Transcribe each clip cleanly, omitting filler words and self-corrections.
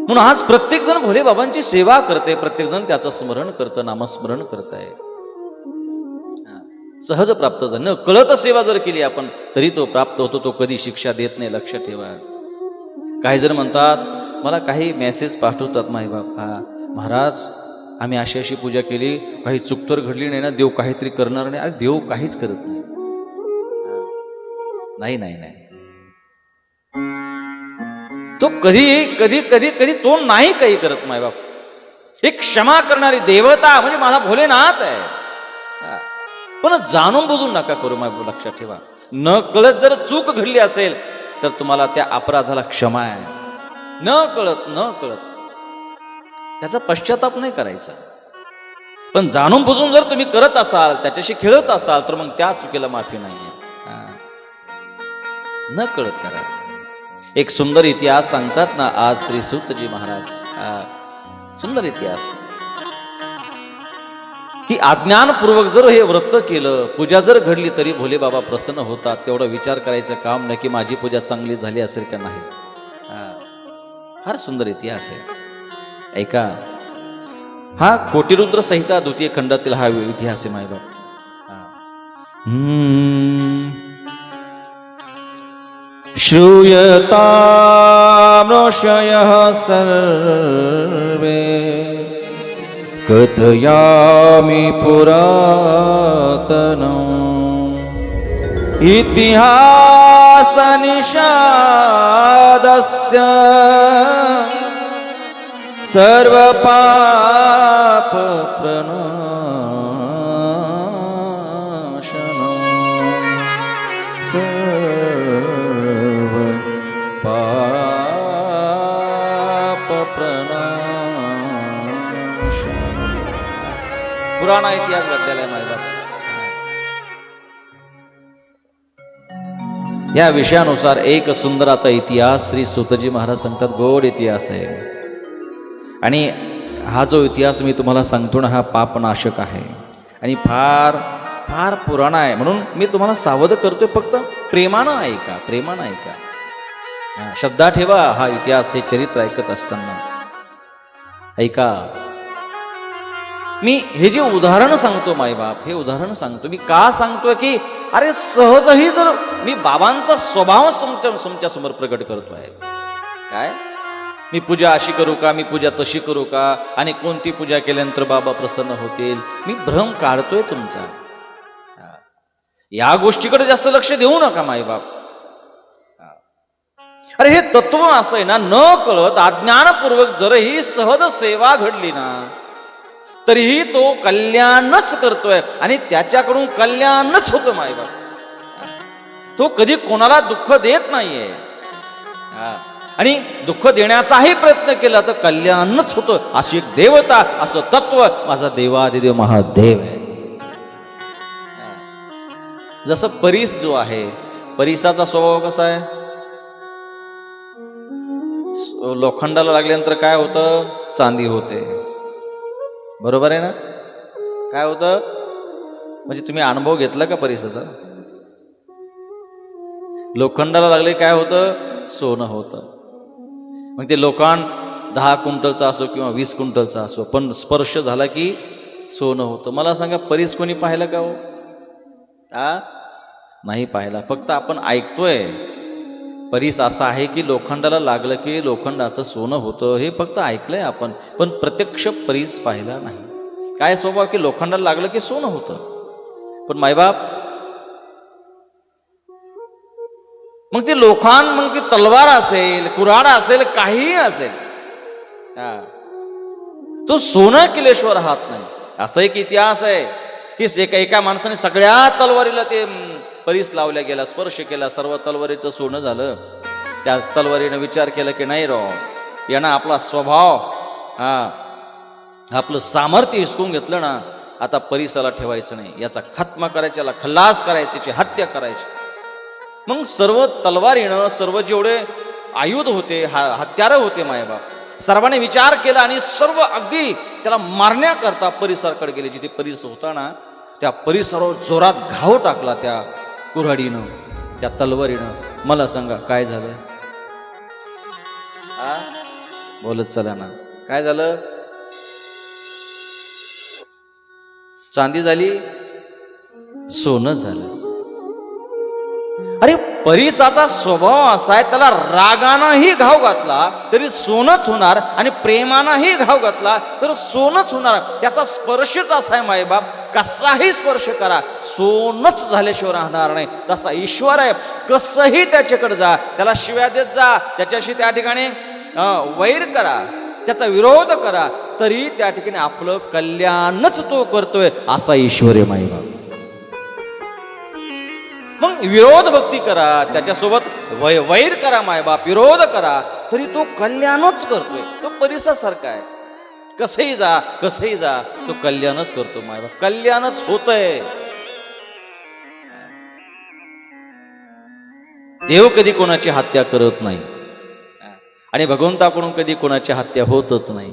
म्हणून आज प्रत्येक जण भोले बाबांची सेवा करते, प्रत्येक जण त्याचं स्मरण करतं, नामस्मरण करत आहे. सहज प्राप्त झालं. न कळत सेवा जर केली आपण तरी तो प्राप्त होतो. तो कधी शिक्षा देत नाही, लक्ष ठेवा. काही जण म्हणतात, मला काही मेसेज पाठवतात माई बाप, महाराज आम्ही अशी अशी पूजा केली, काही चूक तर घडली नाही ना, देव काहीतरी करणार नाही. अरे देव काहीच करत नाही. नाही नाही नाही, तो कधी कधी कधी कधी तो नाही काही करत माय बाप. एक क्षमा करणारी देवता म्हणजे माझा भोलेनाथ आहे. पण जाणून बुजून नका करू माय बाप, लक्षात ठेवा. न कळत जर चूक घडली असेल तर तुम्हाला त्या अपराधाला क्षमा आहे. न कळत त्याचा पश्चाताप नाही करायचा. पण जाणून बुजून जर तुम्ही करत असाल, त्याच्याशी खेळत असाल, तर मग त्या चुकीला माफी नाहीये. न कळत करा. एक सुंदर इतिहास सांगतात ना आज श्री सूतजी महाराज. सुंदर इतिहास की अज्ञानपूर्वक जर हे व्रत केलं, पूजा जर घडली तरी भोले बाबा प्रसन्न होतात. तेवढा विचार करायचं काम नाही की माझी पूजा चांगली झाली असेल का नाही. फार सुंदर इतिहास आहे, ऐका. हा कोटिरुद्र संहिता द्वितीय खंडातील हा इतिहास आहे माय बाप. श्रूयताम् ऋषयः सर्वे कथयामि पुरातनम् इतिहासनिषादस्य सर्वपाप पुराणा इतिहास घडलेला आहे माझा. या विषयानुसार एक सुंदराचा इतिहास श्री सूतजी महाराज सांगतात. गोड इतिहास आहे. आणि हा जो इतिहास मी तुम्हाला सांगतो ना, हा पापनाशक आहे आणि फार फार पुराणा आहे. म्हणून मी तुम्हाला सावध करतोय, फक्त प्रेमानं ऐका, प्रेमानं ऐका. श्रद्धा ठेवा. हा इतिहास, हे चरित्र ऐकत असताना ऐका. मी हे जे उदाहरण सांगतो मायबाप, हे उदाहरण सांगतो मी का सांगतोय की अरे सहजही जर मी बाबांचा स्वभाव तुमच्या समोर प्रकट करतोय. काय मी पूजा अशी करू का, मी पूजा तशी करू का, आणि कोणती पूजा केल्यानंतर बाबा प्रसन्न होतील, मी भ्रम काढतोय तुमचा. या गोष्टीकडे जास्त लक्ष देऊ नका मायबाप. अरे हे तत्व असं आहे ना, न कळत अज्ञानपूर्वक जरही सहज सेवा घडली ना, तरीही तो कल्याणच करतोय आणि त्याच्याकडून कल्याणच होतं मायबाप. तो कधी कोणाला दुःख देत नाहीये, आणि दुःख देण्याचाही प्रयत्न केला तर कल्याणच होतं. अशी एक देवता, असं तत्व माझा देवादिदेव महादेव आहे. जसं परीस जो आहे, परीसाचा स्वभाव कसा आहे, लोखंडाला लागल्यानंतर काय होतं, चांदी होते. बरोबर आहे ना. काय होतं म्हणजे तुम्ही अनुभव घेतला का परीसाचा. लोखंडाला लागले काय होतं, सोनं होतं. मग ते लोखंड 10 क्विंटलचा असो किंवा 20 क्विंटलचा असो, पण स्पर्श झाला की सोनं होतं. मला सांगा परीस कोणी पाहिलं का हो. नाही पाहिला, फक्त आपण ऐकतोय. परीस असा आहे की लोखंडाला लागलं की लोखंडाचं सोनं होतं, हे फक्त ऐकलंय आपण, पण प्रत्यक्ष परीस पाहिला नाही. काय स्वभाव की लोखंडाला लागलं की सोनं होतं. पण मायबाप, मग ते लोखंड, मग ती तलवार असेल, कुऱ्हाड असेल, काहीही असेल, तो सोनं केल्याशिवाय राहत नाही. असा एक इतिहास आहे की एका माणसाने सगळ्या तलवारीला ते परीस लावल्या गेला, स्पर्श केला, सर्व तलवारीचं सोनं झालं. त्या तलवारीनं विचार केला की नाही राव, यानं आपला स्वभाव, आपलं सामर्थ्य हिसकून घेतलं ना, आता परीसाला ठेवायचं नाही, याचा खात्मा करायचा, याला खल्लास करायची, याची हत्या करायची. मग सर्व तलवारीनं, सर्व जेवढे आयुध होते, हत्यारं होते मायबाप, सर्वांनी विचार केला आणि सर्व अगदी त्याला मारण्याकरता परिसराकडे गेले. जिथे परीस होता ना, त्या परिसरावर जोरात घाव टाकला त्या कुऱ्हाडीनं, त्या तलवारीनं. मला सांगा काय झालं. बोलत चला ना. काय झालं? चांदी झाली, सोनं झालं. अरे परीसाचा स्वभाव असा आहे, त्याला रागानंही घाव घातला तरी सोनच होणार, आणि प्रेमानंही घाव घातला तर सोनच होणार. त्याचा स्पर्शच असा आहे मायबाप, कसाही स्पर्श करा सोनच झाल्याशिवाय राहणार नाही. तसा ईश्वर आहे, कसंही त्याच्याकडे जा, त्याला शिव्या देत जा, त्याच्याशी त्या ठिकाणी वैर करा, त्याचा विरोध करा, तरी त्या ठिकाणी आपलं कल्याणच तो करतोय. असा ईश्वर आहे मायबाप. मग विरोध भक्ती करा, त्याच्यासोबत वैर करा मायबाप, विरोध करा, तरी तो कल्याणच करतोय. तो परिसासारखा आहे, कसंही जा तो कल्याणच करतो मायबाप, कल्याणच होतंय. देव कधी कोणाची हत्या करत नाही आणि भगवंताकडून कधी कोणाची हत्या होतच नाही.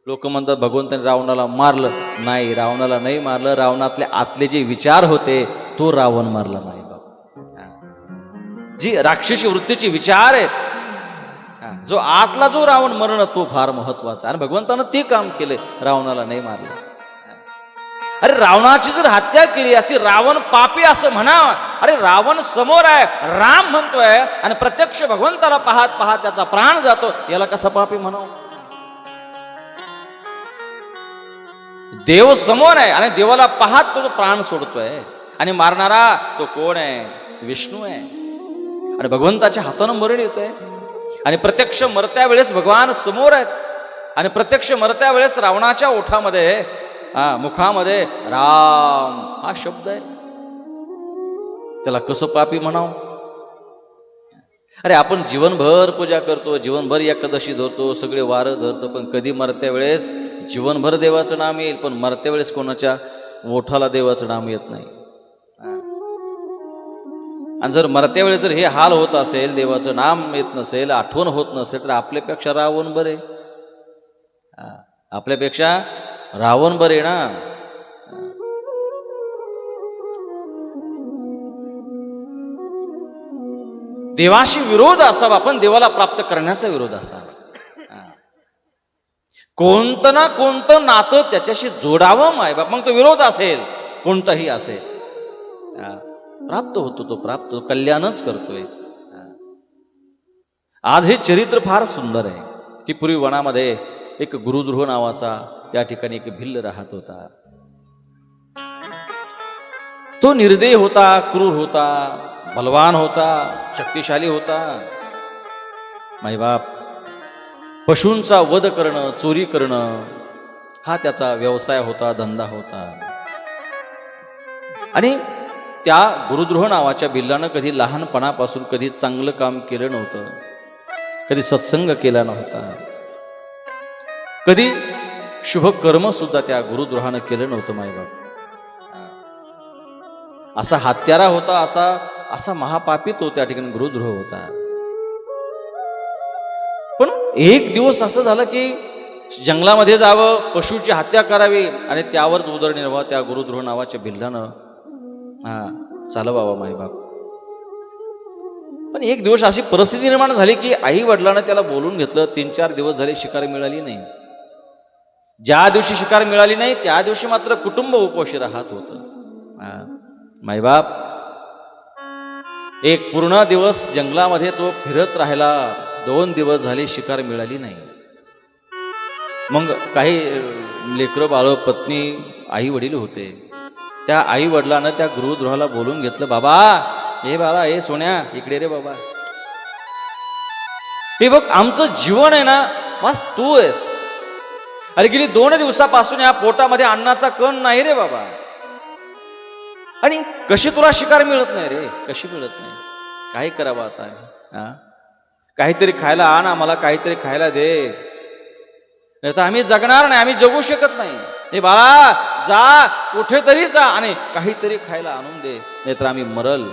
लोक म्हणतात भगवंताने रावणाला मारलं. नाही, रावणाला नाही मारलं. रावणातले आतले जे विचार होते तो रावण मारला नाही बाबा. जी राक्षसी वृत्तीचे विचार आहेत, जो आतला जो रावण मरण, तो फार महत्वाचा. आणि भगवंतानं ते काम केले, रावणाला नाही मारलं. अरे रावणाची जर हत्या केली अशी रावण पापी असं म्हणा. अरे रावण समोर आहे, राम म्हणतोय, आणि प्रत्यक्ष भगवंताला पाहत पाहत त्याचा प्राण जातो, याला कसा पापी म्हणावं? देव समोर आहे आणि देवाला पाहत तो प्राण सोडतोय, आणि मारणारा तो कोण आहे? विष्णू आहे. आणि भगवंताच्या हातानं मरण येतोय, आणि प्रत्यक्ष मरत्या वेळेस भगवान समोर आहेत, आणि प्रत्यक्ष मरत्या वेळेस रावणाच्या ओठामध्ये मुखामध्ये राम हा शब्द आहे. त्याला कसं पापी म्हणावं? अरे आपण जीवनभर पूजा करतो, जीवनभर एकादशी धरतो, सगळे वार धरतो, पण कधी मरत्या वेळेस जीवनभर देवाचं नाम येईल, पण मरत्या वेळेस कोणाच्या ओठाला देवाचं नाम येत नाही. आणि जर मरत्या वेळेस जर हे हाल होत असेल, देवाचं नाम येत नसेल, आठवण होत नसेल, तर आपल्यापेक्षा रावण बरे. आपल्यापेक्षा रावण बरे ना. देवाशी विरोध असावा, पण देवाला प्राप्त करण्याचा विरोध असावा. कोणतं ना कोणतं नातं त्याच्याशी जोडावं मायबाप. मग तो विरोध असेल, कोणताही असेल, प्राप्त होतो, तो प्राप्त, तो कल्याणच करतोय. आज हे चरित्र फार सुंदर आहे की पूर्वी वनामध्ये एक गुरुद्रोह नावाचा त्या ठिकाणी एक भिल्ल राहत होता. तो निर्दयी होता, क्रूर होता, बलवान होता, शक्तिशाली होता. मायबाप, पशूंचा वध करणं, चोरी करणं हा त्याचा व्यवसाय होता, धंदा होता. आणि त्या गुरुद्रोह नावाच्या भिल्लानं कधी लहानपणापासून कधी चांगलं काम केलं नव्हतं, कधी सत्संग केला नव्हता, कधी शुभ कर्म सुद्धा त्या गुरुद्रोहानं केलं नव्हतं. मायबाप, असा हत्यारा होता, असा महापापी तो त्या ठिकाणी गुरुद्रोह होता. पण एक दिवस असं झालं की जंगलामध्ये जावं, पशुची हत्या करावी, आणि त्यावरच उदरनिर्वाह त्या गुरुद्रोह नावाच्या भिल्लानं चालवावा. मायबाप, पण एक दिवस अशी परिस्थिती निर्माण झाली की आई वडिलांना त्याला बोलून घेतलं. 3-4 दिवस झाले शिकार मिळाली नाही. ज्या दिवशी शिकार मिळाली नाही त्या दिवशी मात्र कुटुंब उपोषी राहत होतं. मायबाप, एक पूर्ण दिवस जंगलामध्ये तो फिरत राहिला. 2 दिवस झाले शिकार मिळाली नाही. मग काही लेकरं बाळ, पत्नी, आई वडील होते. त्या आई वडिलांना त्या गुरुद्रोहाला बोलून घेतलं. बाबा, हे बाळा, हे सोन्या, इकडे रे बाबा. हे बघ, आमचं जीवन आहे ना, बस तू आहेस. अरे गेली 2 दिवसापासून या पोटामध्ये अन्नाचा कण नाही रे बाबा. आणि कशी तुला शिकार मिळत नाही रे, कशी मिळत नाही? काय करावं आता? काहीतरी खायला आण, आम्हाला काहीतरी खायला दे, नाही तर आम्ही जगणार नाही, आम्ही जगू शकत नाही. हे बाळा, जा, कुठेतरी जा आणि काहीतरी खायला आणून दे, नाहीतर आम्ही मरल.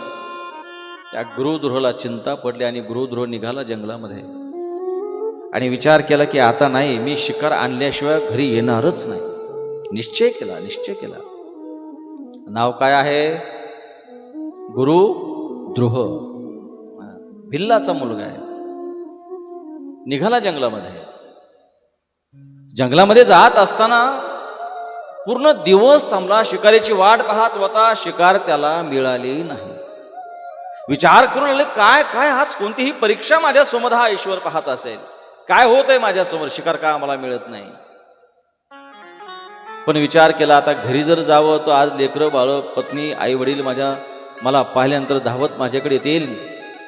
त्या गुरुद्रोहाला चिंता पडली आणि गुरुद्रोह निघाला जंगलामध्ये आणि विचार केला की आता नाही, मी शिकार आणल्याशिवाय घरी येणारच नाही. निश्चय केला. नाव काय आहे? गुरुद्रोह. भिल्लाचा मुलगा आहे. निघाला जंगलामध्ये. जंगलामध्ये जात असताना पूर्ण दिवस थांबला, शिकारीची वाट पाहत होता, शिकार त्याला मिळाली नाही. विचार करून आले, काय काय आज कोणतीही परीक्षा माझ्या समोर हा ईश्वर पाहत असेल, काय होत आहे माझ्यासमोर, शिकार का आम्हाला मिळत नाही. पण विचार केला, आता घरी जर जावं तर आज लेकरं बाळ पत्नी आई वडील मला पाहिल्यानंतर धावत माझ्याकडे येतील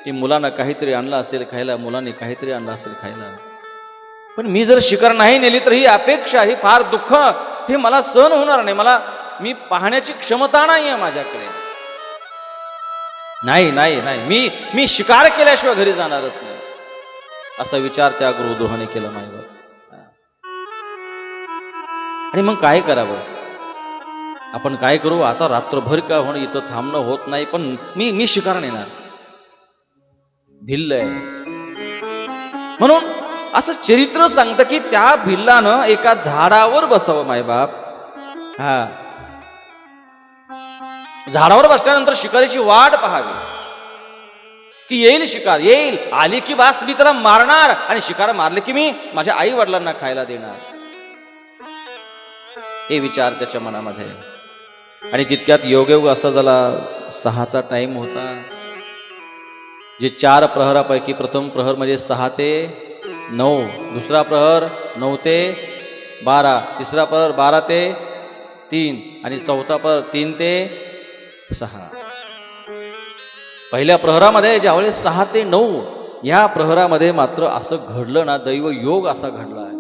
की मुलांना काहीतरी आणलं असेल खायला, मुलांनी काहीतरी आणलं असेल खायला. पण मी जर शिकार नाही नेली तर ही अपेक्षा, ही फार दुःख, हे मला सहन होणार नाही. मी पाहण्याची क्षमता नाही आहे माझ्याकडे. नाही नाही नाही, मी शिकार केल्याशिवाय घरी जाणारच नाही, असा विचार त्या गुरुद्रोहाने केला माझ्यावर. आणि मग काय करावं, आपण काय करू, आता रात्रभर का होणं इथं थांबणं होत नाही, पण मी शिकार नेणार. भिल्ल आहे म्हणून असं चरित्र सांगतं की त्या भिल्लानं एका झाडावर बसावं मायबाप. हा, झाडावर बसल्यानंतर शिकारीची वाट पाहावी की येईल शिकार, येईल, आली की बास मी त्याला मारणार, आणि शिकार मारले की मी माझ्या आई वडिलांना खायला देणार, हे विचार त्याच्या मनामध्ये. आणि तितक्यात योगायोग असा झाला, 6चा टाइम होता. जे 4 प्रहरापैकी प्रथम प्रहर म्हणजे 6 ते 9, दुसरा प्रहर 9 ते 12, तिसरा प्रहर 12 ते 3, आणि चौथा प्रहर 3 ते 6. पहिल्या प्रहरामध्ये ज्यावेळेस 6 ते 9 या प्रहरामध्ये मात्र असं घडलं ना, दैव योग असा घडला आहे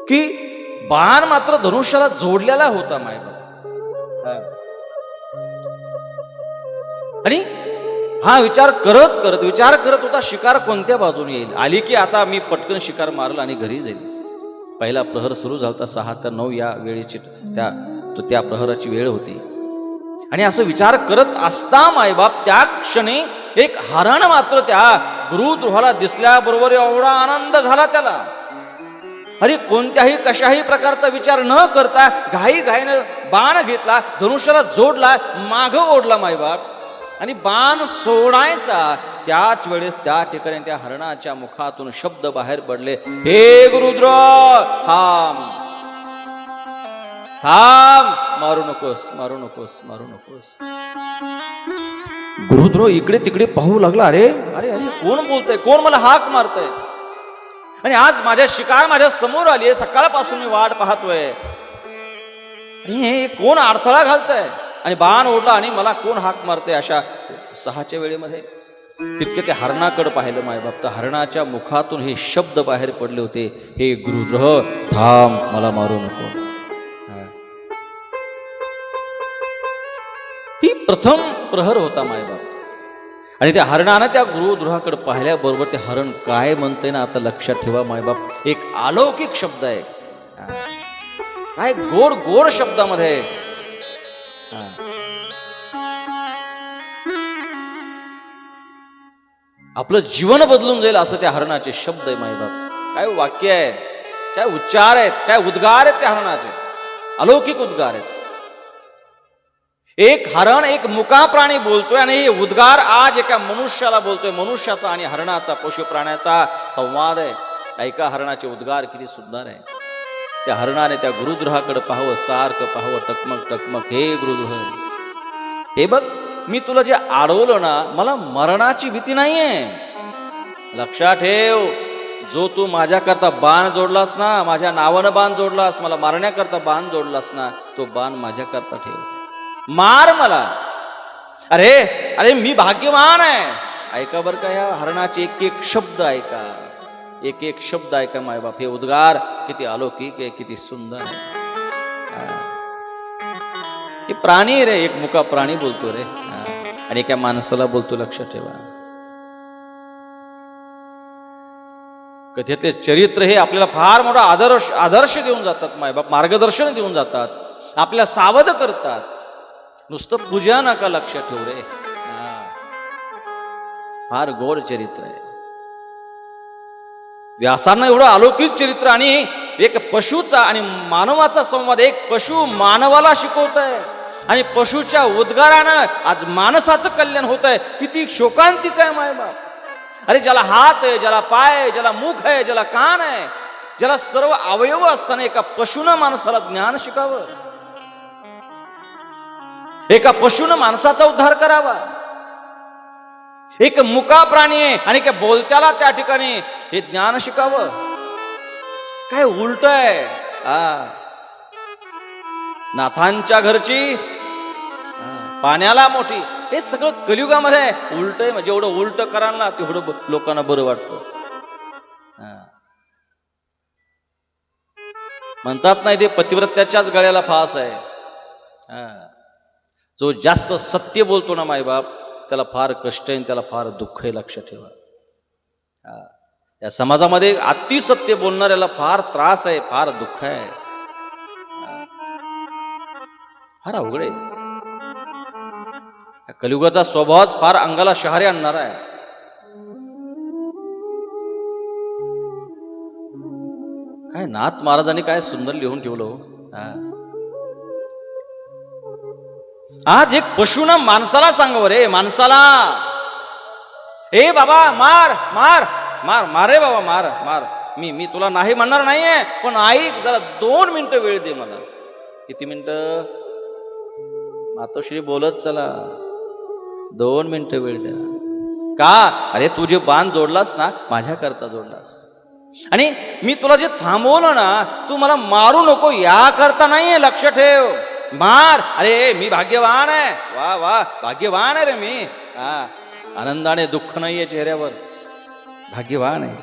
की बाण मात्र धनुष्याला जोडलेला होता मायबाप. आणि हा विचार करत होता, शिकार कोणत्या बाजूने येईल, आली की आता मी पटकन शिकार मारल आणि घरी जाईल. पहिला प्रहर सुरू झाला 6 ते 9 या वेळेची त्या प्रहराची वेळ होती. आणि असं विचार करत असता मायबाप त्या क्षणी एक हरण मात्र त्या गुरुद्रोहाला दिसल्याबरोबर एवढा आनंद झाला त्याला. अरे कोणत्याही कशाही प्रकारचा विचार न करता घाईघाईनं बाण घेतला, धनुष्याला जोडला, मागं ओढला मायबाप, आणि बाण सोडायचा त्याच वेळेस त्या ठिकाणी त्या हरणाच्या मुखातून शब्द बाहेर पडले, हे गुरुद्र थांब थांब, मारू नकोस मारू नकोस मारू नकोस. गुरुद्रो इकडे तिकडे पाहू लागला, अरे अरे अरे कोण बोलतंय, कोण मला हाक मारतंय, आणि आज माझ्या शिकार माझ्या समोर आली आहे, सकाळपासून मी वाट पाहतोय, हे कोण अडथळा घालतंय, आणि बाण ओढला आणि मला कोण हाक मारते. अशा 6च्या वेळेमध्ये तितके ते हरणाकडे पाहिलं मायबाप, तर हरणाच्या मुखातून हे शब्द बाहेर पडले होते, हे गुरुद्रोह थांब, मला मारू नको. ही प्रथम प्रहर होता मायबाप. आणि त्या हरणानं त्या गुरुद्रोहाकडे पाहिल्याबरोबर ते हरण काय म्हणते ना, आता लक्षात ठेवा मायबाप, एक अलौकिक शब्द आहे, काय गोड गोड शब्दामध्ये. आपलं जीवन बदलून जाईल असं त्या हरणाचे शब्द आहे मायबाप. काय वाक्य आहे, काय उच्चार आहेत, काय उद्गार आहेत त्या हरणाचे, अलौकिक उद्गार आहेत. एक हरण एक मुका प्राणी बोलतोय, आणि हे उद्गार आज एका मनुष्याला बोलतोय. मनुष्याचा आणि हरणाचा, पशु प्राण्याचा संवाद आहे. ऐका हरणाचे उद्गार किती सुंदर आहे. त्या हरणाने त्या गुरुद्रोहाकडे पाहावं, सारखं पाहावं, टकमक टकमक, हे गुरुद्रोह, हे बघ, मी तुला जे अडवलं ना, मला मरणाची भीती नाहीये. लक्षात ठेव, जो तू माझ्याकरता बाण जोडलास ना, माझ्या नावानं बाण जोडलास, मला मारण्याकरता बाण जोडलास ना, तो बाण माझ्याकरता ठेव, मार मला. अरे अरे मी भाग्यवान आहे. ऐका बरं का, या हरणाचे एक एक शब्द ऐका, एक एक शब्द ऐका मायबाप. हे उद्गार किती अलौकिक आहे, किती सुंदर आहे. हे प्राणी रे, एक मुका प्राणी बोलतो रे, आणि एका माणसाला बोलतो. लक्षात ठेवा, कधी ते चरित्र हे आपल्याला फार मोठा आदर्श देऊन जातात मायबाप, मार्गदर्शन देऊन जातात, आपल्याला सावध करतात. नुसतं पूजा नका, लक्षात ठेव रे, फार गोड चरित्र आहे. व्यासांना एवढं अलौकिक चरित्र, आणि एक पशुचा आणि मानवाचा संवाद, एक पशु मानवाला शिकवत आहे, आणि पशुच्या उद्गारानं आज माणसाचं कल्याण होत आहे. किती शोकांतिक आहे मायबाप. अरे ज्याला हात आहे, ज्याला पाय आहे, ज्याला मुख आहे, ज्याला कान आहे, ज्याला सर्व अवयव असताना एका पशुनं माणसाला ज्ञान शिकावं, एका पशुनं माणसाचा उद्धार करावा. एक मुका प्राणी आहे आणि एका बोलत्याला त्या ठिकाणी हे ज्ञान शिकावं. काय उलट आहे. नाथांच्या घरची पाण्याला मोठी. हे सगळं कलियुगामध्ये उलट आहे. म्हणजे एवढं उलट कराल ना तेवढं लोकांना बरं वाटतं. म्हणतात नाही ते पतिव्रत्याच्याच गळ्याला फास आहे. जो जास्त सत्य बोलतो ना मायबाप त्याला फार कष्ट आहे, त्याला फार दुःख आहे. लक्ष ठेवा. या समाजामध्ये अति सत्य बोलणाऱ्याला फार त्रास आहे, फार दुःख आहे, फार अवघड आहे. कलियुगाचा स्वभावच फार अंगाला शहारे आणणारा आहे. काय नाथ महाराजांनी काय सुंदर लिहून ठेवलं. आज एक पशुनं माणसाला सांगावं रे, माणसाला, ए बाबा मार मार मार मार रे बाबा मार मार. मी तुला नाही म्हणणार नाहीये, पण ऐक जरा 2 मिनिटं वेळ दे मला. किती मिनिटं? मातोश्री बोलत चला, 2 मिनिटं वेळ द्या. का? अरे तू जे बाण जोडलास ना माझ्या करता जोडलास, आणि मी तुला जे थांबवलं ना तू मला मारू नको या करता नाहीये. लक्ष ठेव. मार. अरे मी भाग्यवान आहे. वा वा भाग्यवान आहे रे मी. आनंदाने दुःख नाहीये चेहऱ्यावर. भाग्यवान आहे,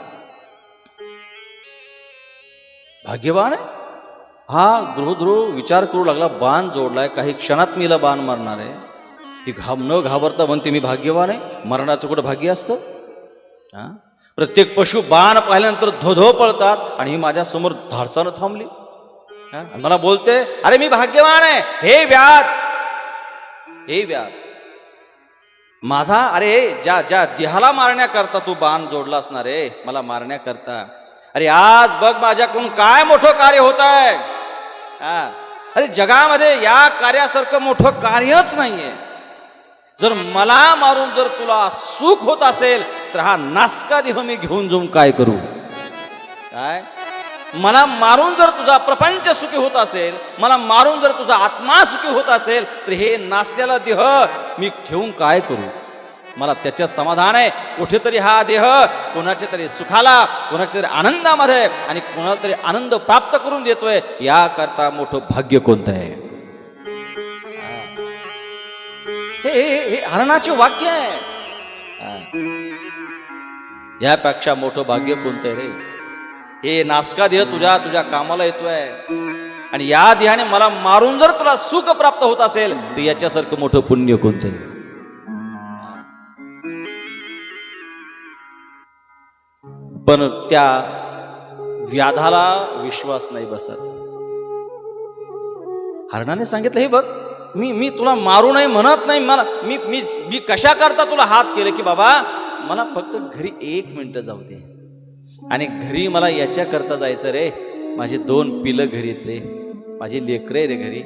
भाग्यवान आहे. हा ध्रुव विचार करू लागला. बाण जोडलाय, काही क्षणात मीला बाण मारणार आहे. ती न घाबरता म्हणते मी भाग्यवान आहे. मरणाचं कुठं भाग्य असतं? प्रत्येक पशु बाण पाहिल्यानंतर धोधो पळतात, आणि ही माझ्या समोर धाडसानं थांबली. मला बोलते अरे मी भाग्यवान आहे. हे व्याध, हे व्याध माझा. अरे ज्या ज्या देहाला मारण्याकरता तू बाण जोडला असणार रे, मला मारण्याकरता. अरे आज बघ माझ्याकडून काय मोठं कार्य होत आहे. अरे जगामध्ये या कार्यासारखं मोठं कार्यच नाहीये. जर मला मारून जर तुला सुख होत असेल तर हा नासका देह मी घेऊन जाऊन काय करू? काय मला मारून जर तुझा प्रपंच सुखी होत असेल, मला मारून जर तुझा आत्मा सुखी होत असेल, तर हे नासलेला देह मी ठेवून काय करू? मला त्याच्यात समाधान आहे. कुठेतरी हा देह कोणाच्या तरी सुखाला, कोणाच्या तरी आनंदामध्ये आणि कोणाला तरी आनंद प्राप्त करून देतोय. याकरता मोठं भाग्य कोणतं आहे? हे हरणाचे वाक्य आहे. यापेक्षा मोठं भाग्य कोणतं आहे रे? हे नासका देह तुझ्या तुझ्या कामाला येतोय, आणि या देहाने मला मारून जर तुला सुख प्राप्त होत असेल तर याच्यासारखं मोठं पुण्य कोणतं आहे? पण त्या व्याधाला विश्वास नाही बसत. हरणाने सांगितलं हे बघ मी तुला मारू नाही म्हणत नाही. मला मी कशा करता तुला हात केले की बाबा मला फक्त घरी 1 मिनिट जाऊ दे, आणि घरी मला याच्या करता जायचं रे. माझे 2 पिलं घरी आहेत रे, माझी लेकरे रे घरी,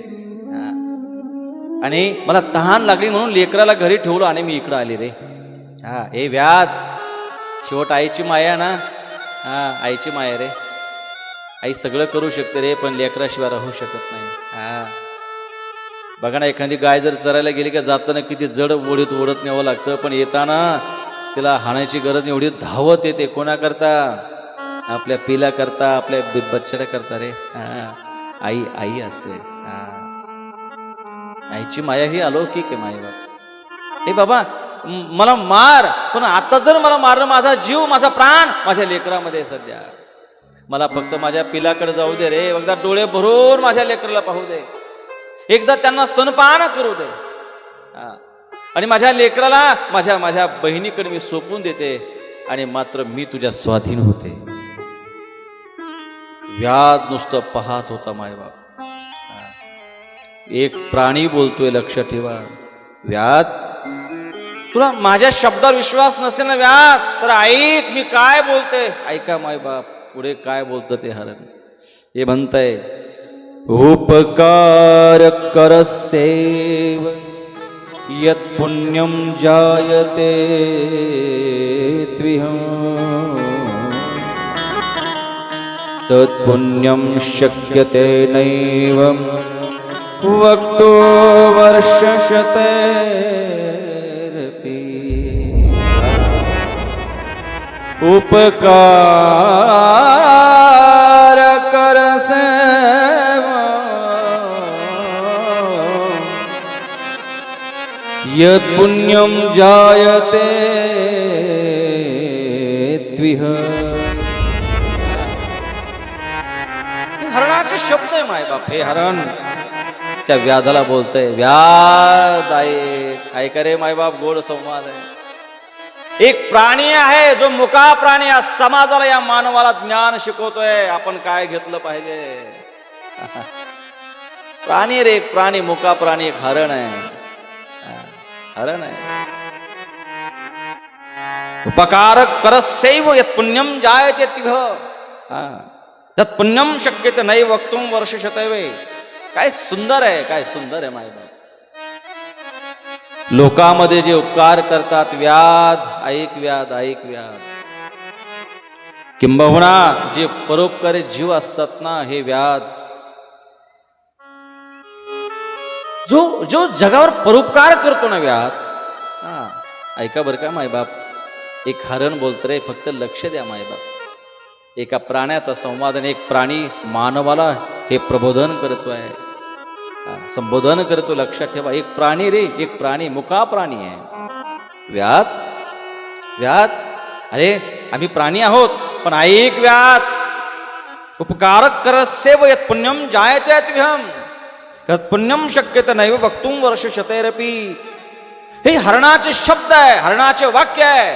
आणि मला तहान लागली म्हणून लेकराला घरी ठेवलं आणि मी इकडं आले रे. हे व्याध शेवट आईची माया ना. आईची माया रे. आई सगळं करू शकते रे, पण लेकराशिवाय राहू शकत नाही. बघा ना, एखादी गाय जर चरायला गेली का जाताना किती जड ओढीत ओढत न्यावं लागतं, पण येताना तिला हाणायची गरज नाही. एवढी धावत येते. कोणाकरता? आपल्या पिला करता, आपल्या बच्चाड्या करता रे. आई आई असते. आईची माया ही अलौकिक आहे. माई बाप हे बाबा मला मार, पण आता जर मला मारलं, माझा जीव माझा प्राण माझ्या लेकरामध्ये सध्या. मला फक्त माझ्या पिलाकडे जाऊ दे रे. एकदा डोळे भरून माझ्या लेकराला पाहू दे. एकदा त्यांना स्तनपान करू दे. आणि माझ्या लेकराला माझ्या माझ्या बहिणीकडे मी सोपून देते, आणि मात्र मी तुझ्या स्वाधीन होते. व्याध नुसतं पाहत होता मायबाप. एक प्राणी बोलतोय, लक्ष ठेवा. व्याध तुला माझ्या शब्दावर विश्वास नसेल ना व्याध, तर ऐक मी काय बोलते. ऐका मायबाप पुढे काय बोलतं ते हरण. हे म्हणतंय उपकार करसेव यत् पुण्यम जायते त्विहं तत्पुण्यं शक्यते नैव वक्तो वर्षशतैरपि उपकार करसे यत् पुण्यं जायते त्विह. हरणाचे शब्द आहे मायबाप. हे हरण त्या व्याधाला बोलतय, व्याध ऐका रे मायबाप, गोड संवाद आहे. एक प्राणी आहे जो मुका प्राणी या समाजाला, या मानवाला ज्ञान शिकवतोय आपण काय घेतलं पाहिजे. प्राणी रे, एक प्राणी, मुका प्राणी, एक हरण आहे. हरण आहे. उपकार करसैव यत् पुण्यम जायते त्विह तत् पुण्यम शक्यते नैव वक्तुम वर्षशतैव. काय सुंदर आहे, काय सुंदर आहे मायबाप. लोकांमध्ये जे उपकार करतात, व्याध ऐक, व्याध ऐक, व्याध. किंबहुना जे परोपकारी जीव असतात ना, हे व्याध, जो जगावर परोपकार करतो ना, व्याध. ऐका बरं का मायबाप, एक हरण बोलत रे, फक्त लक्ष द्या मायबाप. एका प्राण्याचा संवाद, एक प्राणी मानवाला हे प्रबोधन करतोय, संबोधन करतो. लक्षात ठेवा, एक प्राणी रे, एक प्राणी, मुका प्राणी आहे. व्याध, व्याध, अरे आम्ही प्राणी आहोत, पण ऐक व्याध. उपकारक करस्येव यत् पुण्यम जायते त्विहं तत् पुण्यम शक्यते नैव वक्तुम वर्षशतैरपि. हे हरणाचे शब्द आहे, हरणाचे वाक्य आहे.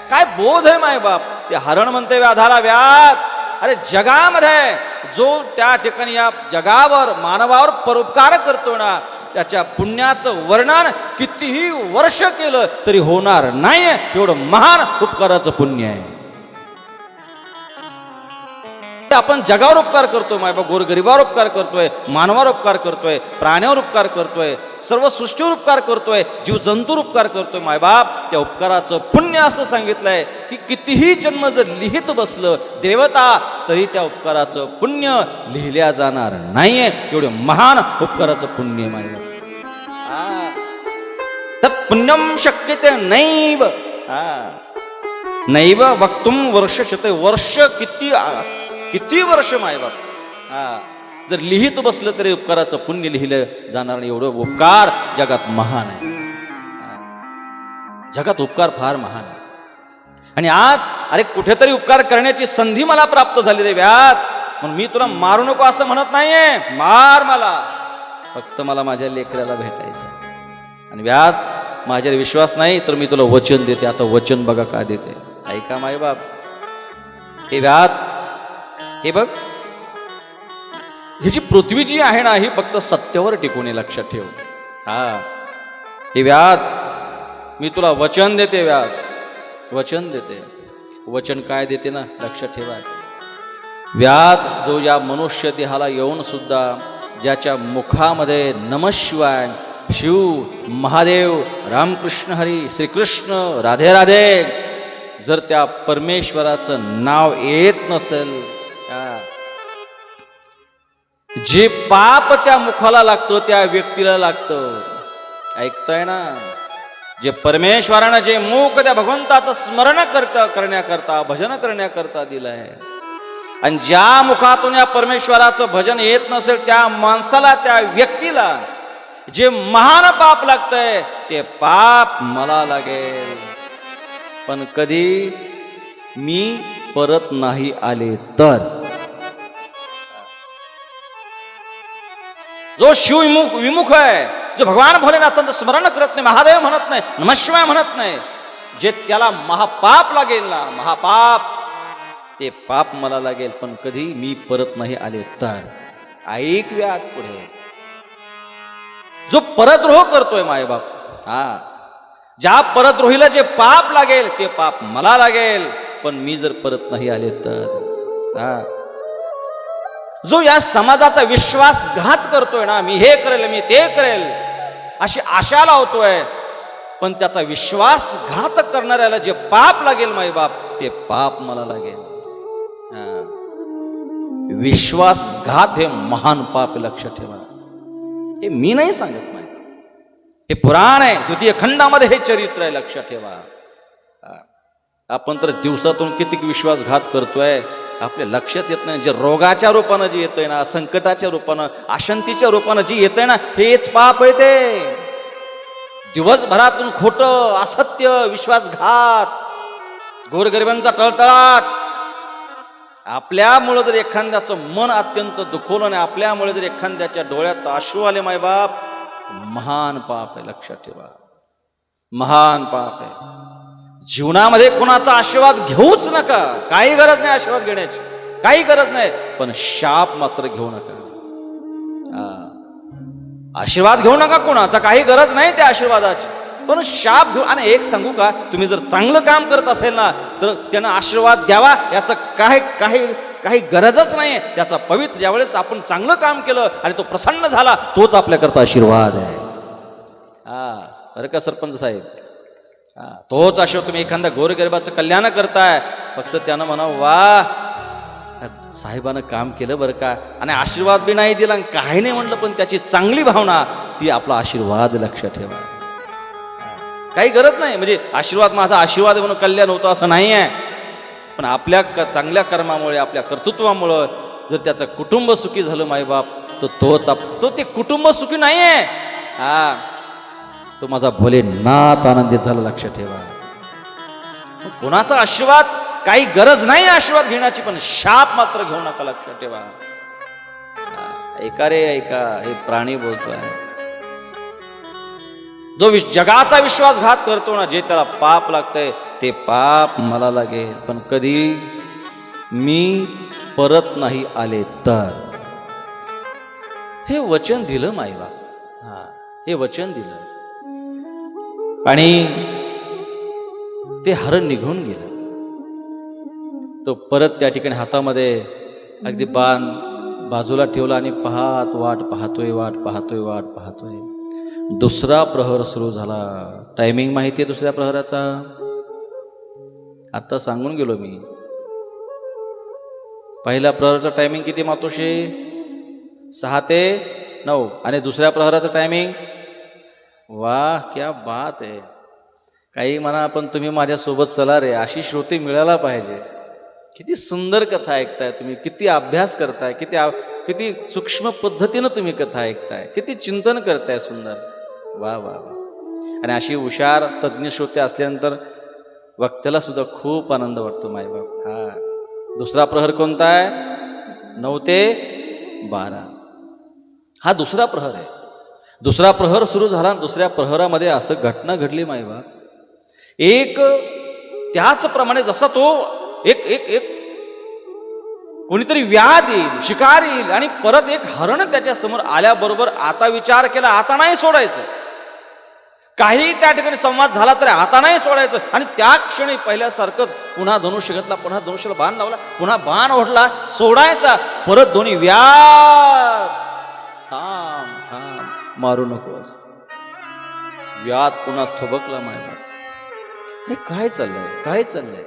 काय बोध आहे मायबाप. ते हरण म्हणते व्याधाला, व्याध, अरे जगामध्ये जो त्या ठिकाणी या जगावर मानवावर परोपकार करतो ना, त्याच्या पुण्याचं वर्णन कितीही वर्ष केलं तरी होणार नाही. एवढं महान उपकाराचं पुण्य आहे. आपण जगावर उपकार करतोय मायबाप, गोरगरिबावर उपकार करतोय, मानवावर उपकार करतोय, प्राण्यावर उपकार करतोय, सर्व सृष्टीवर उपकार करतोय, जीवजंतूवर उपकार करतोय मायबाप. त्या उपकाराचं पुण्य असं सांगितलंय की कितीही जन्म जर लिहित बसलं देवता तरी त्या उपकाराचं पुण्य लिहिल्या जाणार नाहीये. एवढे महान उपकाराचं पुण्य मायबाप. तत् पुण्यम शक्यते नैव नैव वक्तुम वर्षशते. वर्ष किती वर्ष मायबाप. जर लिहित बसलं तरी उपकाराचं पुण्य लिहिलं जाणार नाही. एवढं उपकार जगात महान आहे. जगात उपकार फार महान आहे. आणि आज अरे कुठेतरी उपकार करण्याची संधी मला प्राप्त झाली रे व्याध, म्हणून मी तुला मारू नको असं म्हणत नाहीये. मार मला, फक्त मला माझ्या लेकराला भेटायचं. आणि व्याज माझ्यावर विश्वास नाही तर मी तुला वचन देते. आता वचन बघा काय देते. ऐका मायबाप. हे व्याध, हे बघ, ही जी पृथ्वी जी आहे ना, ही फक्त सत्यावर टिकून आहे. लक्षात ठेव. हे व्याध, मी तुला वचन देते. व्याध वचन देते. वचन काय देते ना, लक्षात ठेवा. व्याध जो या मनुष्य देहाला येऊन सुद्धा ज्याच्या मुखामध्ये नमःशिवाय, शिव, महादेव, रामकृष्ण हरी, श्रीकृष्ण, राधे राधे, जर त्या परमेश्वराचं नाव येत नसेल, जे पाप त्या मुखाला लागतो त्या व्यक्तीला लागतं. ऐकतोय ना. जे परमेश्वरानं जे मुख त्या भगवंताचं स्मरण करण्याकरता, भजन करण्याकरता दिलंय, आणि ज्या मुखातून या परमेश्वराचं भजन येत नसेल त्या माणसाला, त्या व्यक्तीला जे महान पाप लागतंय ते पाप मला लागेल, पण कधी मी परत नाही आले तर. जो शिव विमुख आहे, जो भगवान भोलेनाथांचं स्मरण करत नाही, महादेव म्हणत नाही, नमःशिवाय म्हणत नाही, जे त्याला महापाप लागेल ना, महापाप, ते पाप मला लागेल, पण कधी मी परत नाही आले तर. ऐक व्याध पुढे. जो परद्रोह करतोय मायबाप, ज्या परद्रोहीला जे पाप लागेल ते पाप मला लागेल, पण मी जर परत नाही आले तर. जो या समाजाचा विश्वासघात करतोय ना, मी हे करेल, मी ते करेल, अशी आशा लावतोय, पण त्याचा विश्वासघात करणाऱ्याला जे पाप लागेल माईबाप ते पाप मला लागेल. विश्वासघात हे महान पाप, लक्ष ठेवा. हे मी नाही सांगत माई, हे पुराण आहे. द्वितीय खंडामध्ये हे चरित्र आहे, लक्ष ठेवा. आपण तर दिवसातून किती विश्वासघात करतोय आपल्या लक्षात येत नाही. जे रोगाच्या रूपानं जे येतोय ना, संकटाच्या रूपानं, अशांतीच्या रूपानं जे येतंय ना, हेच पाप आहे. ते दिवसभरातून खोटं, असत्य, विश्वासघात, गोरगरिबांचा टळटळाट. आपल्यामुळे जर एखाद्याचं मन अत्यंत दुखवलं आणि आपल्यामुळे जर एखाद्याच्या डोळ्यात अश्रू आले मायबाप, महान पाप आहे, लक्षात ठेवा. महान पाप आहे. जीवनामध्ये कोणाचा आशीर्वाद घेऊच नका. काही गरज नाही आशीर्वाद घेण्याची, काही गरज नाही. पण शाप मात्र घेऊ नका. आशीर्वाद घेऊ नका कोणाचा, काही गरज नाही त्या आशीर्वादाची. पण शाप घेऊ. आणि एक सांगू का, तुम्ही जर चांगलं काम करत असेल ना, तर त्यांना आशीर्वाद द्यावा याचं काही गरजच नाही. त्याचा पवित्र ज्यावेळेस आपण चांगलं काम केलं आणि तो प्रसन्न झाला, तोच आपल्याकरता आशीर्वाद आहे. बरं का सरपंच साहेब, तोच आशीर्वाद. तुम्ही एखाद्या गोरगरिबाचं कल्याण करताय, फक्त त्यानं म्हणा वा साहेबानं काम केलं बरं का, आणि आशीर्वाद बी नाही दिला, काही नाही म्हटलं, पण त्याची चांगली भावना ती आपला आशीर्वाद, लक्षात ठेवा. काही गरज नाही. म्हणजे आशीर्वाद माझा आशीर्वाद म्हणून कल्याण होतं असं नाही आहे. पण आपल्या चांगल्या कर्मामुळे, आपल्या कर्तृत्वामुळं जर त्याचं कुटुंब सुखी झालं माईबाप, तो ते कुटुंब सुखी नाही आहे. तो माझा भोलेनाथ आनंदित झाला, लक्षात ठेवा. कोणाचा आशीर्वाद काही गरज नाही आशीर्वाद घेण्याची, पण शाप मात्र घेऊ नका, लक्षात ठेवा. ऐका रे ऐका, हे प्राणी बोलतोय. जो जगाचा विश्वासघात करतो ना, जे त्याला पाप लागतंय ते पाप मला लागेल. पण कधी मी परत नाही आले तर. हे वचन दिलं माईबाप, हे वचन दिलं. आणि ते हरण निघून गेलं. तो परत त्या ठिकाणी हातामध्ये अगदी बाण बाजूला ठेवला आणि वाट पाहतोय. दुसरा प्रहर सुरू झाला. टायमिंग माहिती आहे दुसऱ्या प्रहराचा? आता सांगून गेलो मी. पहिल्या प्रहराचा टायमिंग किती मातोश्री? 6 ते 9. आणि दुसऱ्या प्रहराचं टायमिंग, वाह क्या बात आहे. काही म्हणा, पण तुम्ही माझ्यासोबत चला रे, अशी श्रोते मिळायला पाहिजे. किती सुंदर कथा ऐकताय तुम्ही, किती अभ्यास करताय, किती सूक्ष्म पद्धतीनं तुम्ही कथा ऐकताय, किती चिंतन करताय, सुंदर. वा वा वा. आणि अशी हुशार तज्ज्ञ श्रोते असल्यानंतर वक्त्याला सुद्धा खूप आनंद वाटतो मायबाप. दुसरा प्रहर कोणता आहे? 9 ते 12. हा दुसरा प्रहर आहे. दुसरा प्रहर सुरू झाला. दुसऱ्या प्रहरामध्ये असं घटना घडली मायबाप. एक त्याचप्रमाणे जसा तो एक कोणीतरी व्याध येईल, शिकार येईल, आणि परत एक हरण त्याच्या समोर आल्याबरोबर आता विचार केला, आता नाही सोडायचं. काही त्या ठिकाणी संवाद झाला तरी आता नाही सोडायचं. आणि त्या क्षणी पहिल्यासारखंच पुन्हा धनुष्य घेतला, पुन्हा धनुष्याला बाण लावला, पुन्हा बाण ओढला, सोडायचा. परत दोन्ही व्याध, थांब मारू नकोस. व्याध पुन्हा थबकला मायबाप. अरे काय चाललंय?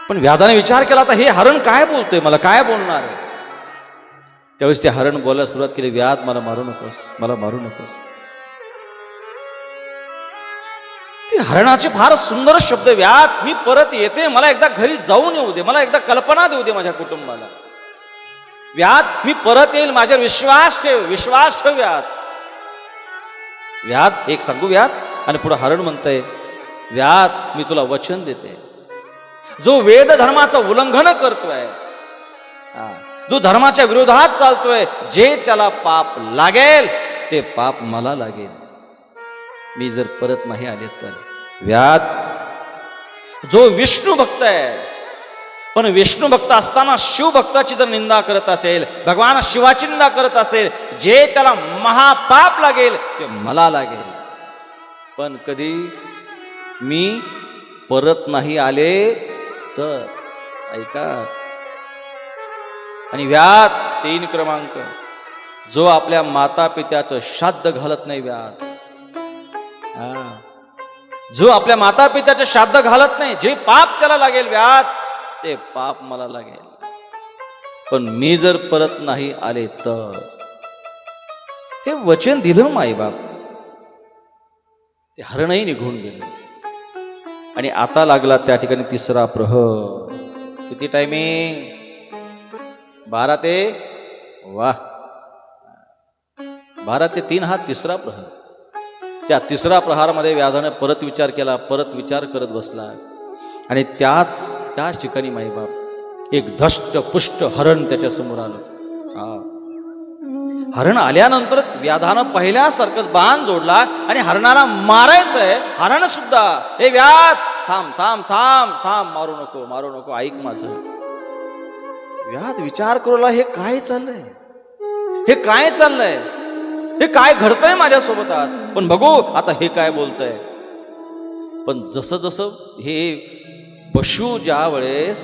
पण व्याधाने विचार केला, आता हे हरण काय बोलतोय, मला काय बोलणार आहे? त्यावेळेस ते हरण बोलायला सुरुवात केली, व्याध मला मारू नकोस. ते हरणाचे फार सुंदर शब्द, व्याध मी परत येते, मला एकदा घरी जाऊन येऊ दे, मला एकदा कल्पना देऊ दे माझ्या कुटुंबाला. व्याध मी परत येईल, माझ्यावर विश्वास ठेव व्याध. एक सांगू व्याध. आणि पुढे हरण म्हणतंय, व्याध मी तुला वचन देते, जो वेद धर्माचं उल्लंघन करतोय, जो धर्माच्या विरोधात चालतोय, जे त्याला पाप लागेल ते पाप मला लागेल, मी जर परत नाही आले तर. व्याध जो विष्णू भक्त आहे, पण विष्णू भक्त असताना शिवभक्ताची जर निंदा करत असेल, भगवान शिवाची निंदा करत असेल, जे त्याला महापाप लागेल ते मला लागेल. पण कधी मी परत नाही आले तर. ऐका. आणि व्याध 3 क्रमांक, जो आपल्या माता पित्याचं श्राद्ध घालत नाही व्याध, जो आपल्या माता पित्याचं श्राद्ध घालत नाही, जे पाप त्याला लागेल व्याध, ते पाप मला लागेल. पण मी जर परत नाही आले तर, हे वचन दिलं माईबाप, ते हरणही निघून गेलं. आणि आता लागला त्या ठिकाणी तिसरा प्रहर. किती टायमिंग? 12 ते 3 हा तिसरा प्रहर. त्या तिसरा प्रहारमध्ये व्याधाने परत विचार केला, परत विचार करत बसला. आणि त्याच ठिकाणी माईबाप एक धष्ट पुष्ट हरण त्याच्या समोर आलं. हरण आल्यानंतर व्याधानं पहिल्यासारखंच बाण जोडला आणि हरणाला मारायचंय. हरण सुद्धा, हे व्याध थांब थांब थांब थांब, मारू नको मारू नको, ऐक माझं. व्याध विचार करू लागला, हे काय चाललंय, हे काय चाललंय, हे काय घडतंय माझ्यासोबत आज. पण बघू आता हे काय बोलतंय. पण जसं जसं हे पशु ज्या वेळेस